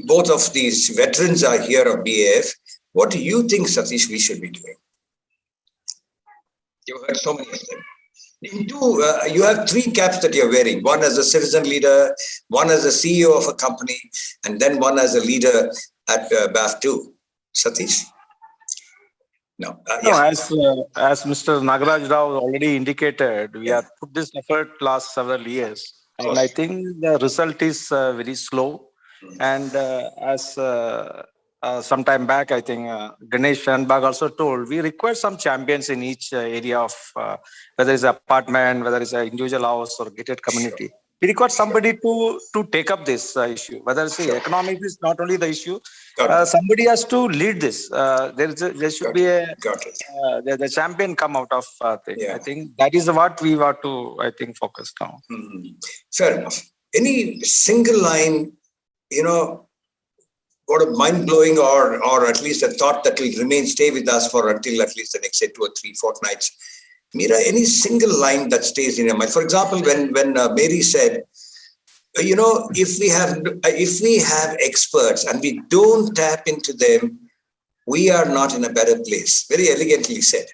Both of these veterans are here of BAF. What do you think, Satish, we should be doing? You've heard so many of them. You have three caps that you're wearing. One as a citizen leader, one as a CEO of a company, and then one as a leader at BAF2. Satish? No. As Mr. Nagaraj Rao already indicated, we have put this effort last several years. And I think the result is very slow. And as some time back, I think Ganesh Shanbag also told, we require some champions in each area of whether it's an apartment, whether it's an individual house or gated community. We require somebody to take up this issue. Whether it's economic is not only the issue, somebody has to lead this. There should be the champion come out of thing. I think that is what we want to, focus now. Fair enough. Any single line, what a mind-blowing or at least a thought that will stay with us for until at least the next 2 or 3 fortnights. Meera, any single line that stays in your mind? For example, when Mary said, if we have experts and we don't tap into them, we are not in a better place. Very elegantly said,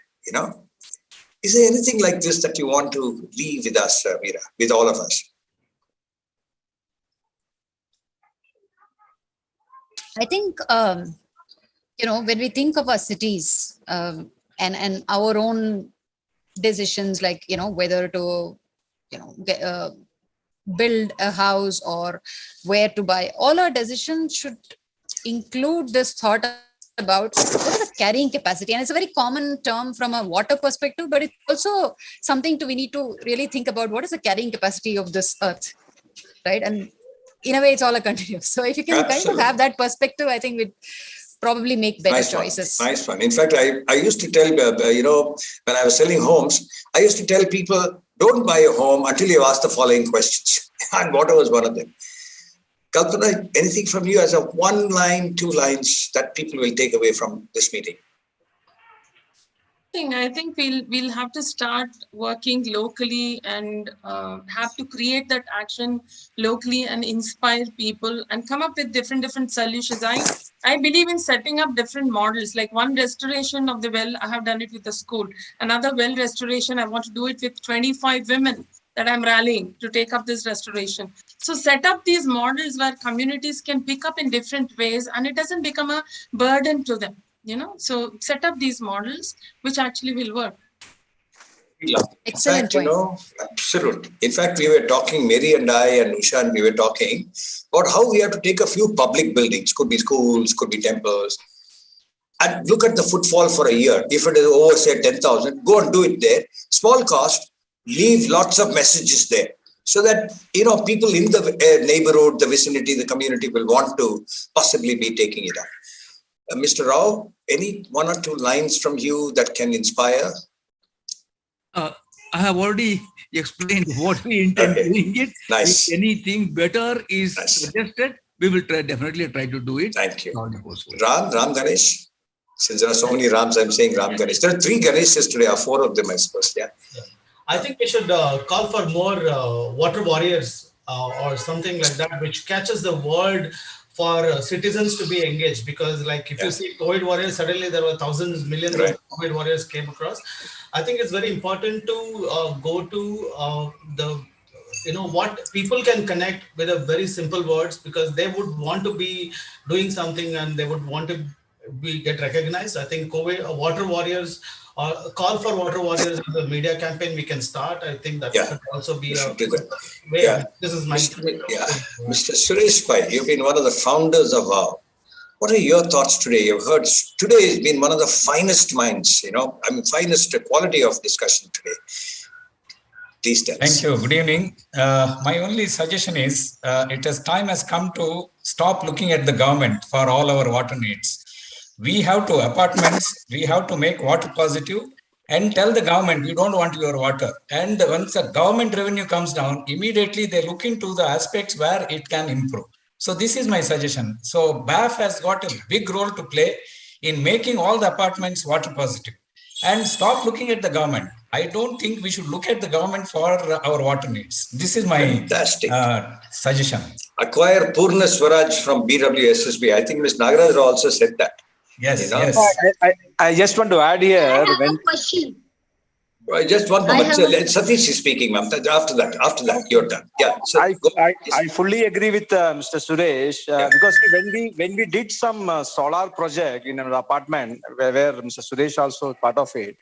Is there anything like this that you want to leave with us, Meera, with all of us? I think, when we think of our cities and our own decisions, like, whether to, build a house or where to buy, all our decisions should include this thought about what is the carrying capacity. And it's a very common term from a water perspective, but it's also something we need to really think about what is the carrying capacity of this earth, right? And in a way, it's all a continuous. So if you can kind of have that perspective, I think we'd probably make better choices. Nice one. In fact, I used to tell, when I was selling homes, I used to tell people, don't buy a home until you ask the following questions. And water was one of them. Kalpana, anything from you as a 1 line, 2 lines that people will take away from this meeting? I think we'll have to start working locally and have to create that action locally and inspire people and come up with different solutions. I believe in setting up different models, like one restoration of the well, I have done it with the school. Another well restoration, I want to do it with 25 women that I'm rallying to take up this restoration. So set up these models where communities can pick up in different ways and it doesn't become a burden to them. So set up these models which actually will work. Excellent point. Absolutely. In fact, we were talking, Mary and I and Usha, and we were talking about how we have to take a few public buildings, could be schools, could be temples, and look at the footfall for a year. If it is over, say, 10,000, go and do it there. Small cost, leave lots of messages there. So that, people in the neighborhood, the vicinity, the community will want to possibly be taking it up. Mr. Rao, any 1 or 2 lines from you that can inspire? I have already explained what we intend doing it. Nice. If anything better is suggested, we will definitely try to do it. Thank you. Ram Ganesh. Since there are so many Rams, I'm saying Ram Ganesh. There are 3 Ganeshes today, or 4 of them, I suppose. Yeah. I think we should call for more water warriors or something like that, which catches the word for citizens to be engaged. Because, like, if you see COVID warriors, suddenly there were thousands, millions of COVID warriors came across. I think it's very important to go to what people can connect with a very simple words, because they would want to be doing something and they would want to get recognized. I think COVID water warriors, or call for water warriors as a media campaign we can start. I think that could also be a way. Yeah. This is my Mr. Suresh Pai, you've been one of the founders of WOW. What are your thoughts today? You've heard today has been one of the finest minds, finest quality of discussion today. Please tell us. Thank you. Good evening. My only suggestion is time has come to stop looking at the government for all our water needs. We have to apartments, we have to make water positive and tell the government we don't want your water. And once the government revenue comes down, immediately they look into the aspects where it can improve. So this is my suggestion. So BAF has got a big role to play in making all the apartments water positive. And stop looking at the government. I don't think we should look at the government for our water needs. This is my suggestion. Acquire Purna Swaraj from BWSSB. I think Ms. Nagaraj also said that. Yes, I just want to add here. I have a question. Just one moment. Satish is speaking, ma'am. After that, you're done. Yeah. So I fully agree with Mr. Suresh because when we did some solar project in an apartment where Mr. Suresh also part of it,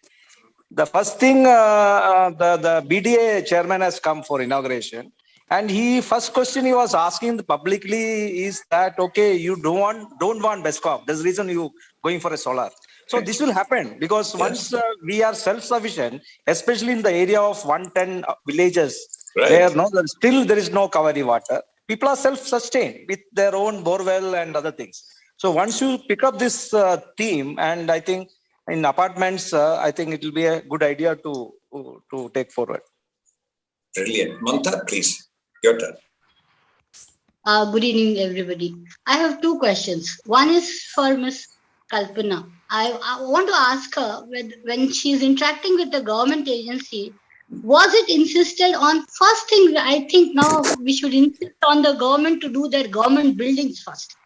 the first thing the BDA chairman has come for inauguration, and first question he was asking publicly is that, okay, you don't want BESCOM. There's reason you going for a solar. So this will happen because once we are self-sufficient, especially in the area of 110 villages, where still there is no Kaveri water, people are self-sustained with their own borewell and other things. So once you pick up this theme, and I think in apartments, I think it will be a good idea to take forward. Brilliant. Mamta, please, your turn. Good evening, everybody. I have 2 questions. One is for Ms. Kalpana. I want to ask her, when she's interacting with the government agency, was it insisted on, first thing I think now we should insist on the government to do their government buildings first.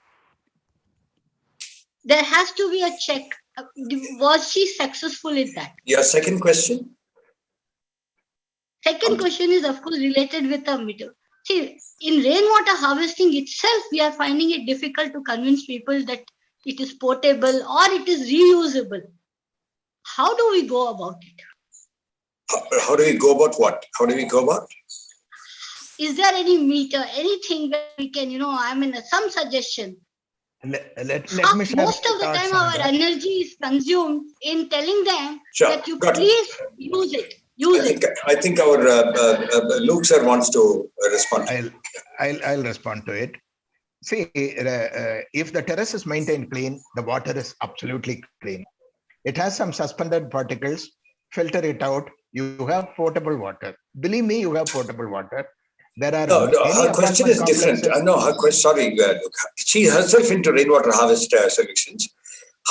There has to be a check. Was she successful in that? Your second question? Second question is, of course, related with the meter. See, in rainwater harvesting itself, we are finding it difficult to convince people that it is portable or it is reusable. How do we go about it? How do we go about what? How do we go about? Is there any meter, anything that we can, some suggestion? Let me share most of the time our energy is consumed in telling them that you please use it. I think our Luke sir wants to respond. I'll respond to it. See, if the terrace is maintained clean, the water is absolutely clean. It has some suspended particles, filter it out, you have potable water. Believe me, you have potable water. There are her question is different. No, her question, sorry, she herself into rainwater harvest solutions.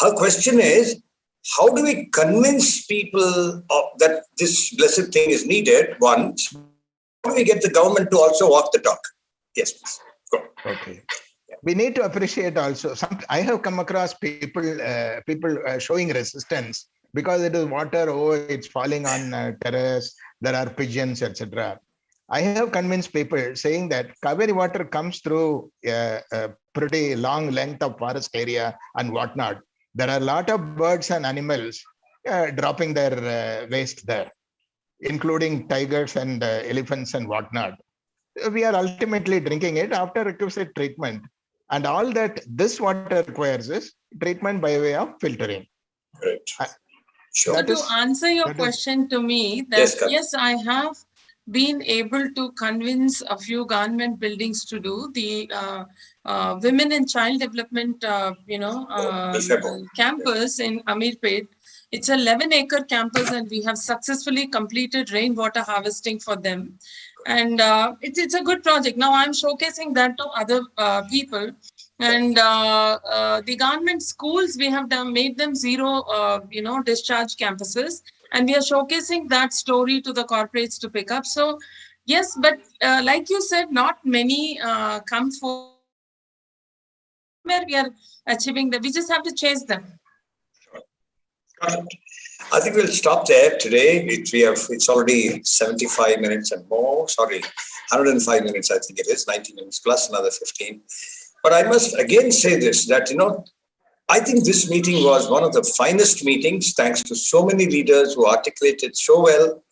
Her question is, how do we convince people that this blessed thing is needed? One, how do we get the government to also walk the talk? Yes, please. Go. Okay. We need to appreciate also. I have come across people showing resistance because it is water. Oh, it's falling on terrace. There are pigeons, etc. I have convinced people saying that Kaveri water comes through a pretty long length of forest area and whatnot. There are a lot of birds and animals dropping their waste there, including tigers and elephants and whatnot. We are ultimately drinking it after requisite treatment. And all that this water requires is treatment by way of filtering. Right. Sure. So to answer your question to me, that yes, I have been able to convince a few government buildings to do. The Women and Child Development, campus in Amirpet. It's a 11-acre campus, and we have successfully completed rainwater harvesting for them. And it's a good project. Now I'm showcasing that to other people. And the government schools, we have made them zero, discharge campuses. And we are showcasing that story to the corporates to pick up. So, yes, but like you said, not many come forward. Where we are achieving that, we just have to chase them. I think we'll stop there today. It's already 75 minutes and more. Sorry, 105 minutes. I think it is 90 minutes plus another 15. But I must again say this: that I think this meeting was one of the finest meetings, thanks to so many leaders who articulated so well.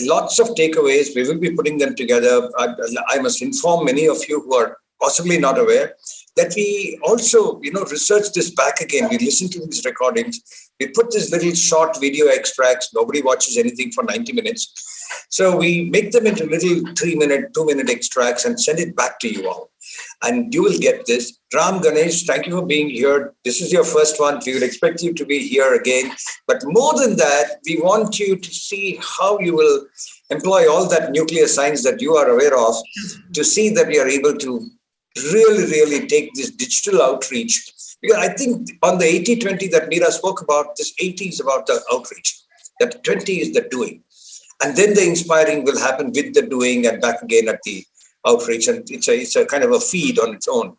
Lots of takeaways. We will be putting them together. I must inform many of you who are possibly not aware that we also, research this back again. We listen to these recordings. We put these little short video extracts. Nobody watches anything for 90 minutes. So we make them into little 3-minute, 2-minute extracts and send it back to you all. And you will get this. Ram Ganesh, thank you for being here. This is your first one. We will expect you to be here again. But more than that, we want you to see how you will employ all that nuclear science that you are aware of to see that we are able to really, really take this digital outreach. Because I think on the 80-20 that Meera spoke about, this 80 is about the outreach. That 20 is the doing. And then the inspiring will happen with the doing and back again at the outreach. And it's a kind of a feed on its own.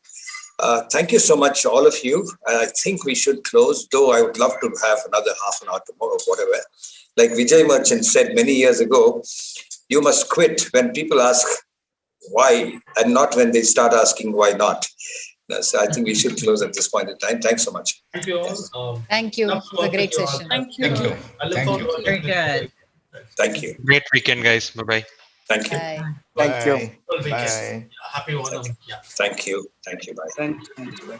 Thank you so much, all of you. I think we should close, though I would love to have another half an hour tomorrow, whatever. Like Vijay Merchant said many years ago, you must quit when people ask why and not when they start asking why not. So I think we should close at this point in time. Thanks so much. Thank you all. Thank you. It was a great session. Thank you. Thank you. I look forward to working Very with you. good. Thank you. Great weekend, guys. Bye-bye. Thank you. Bye. Thank you. Full weekend. Bye. Happy Onam. Yeah. Thank you. Thank you. Bye. Thanks. Bye.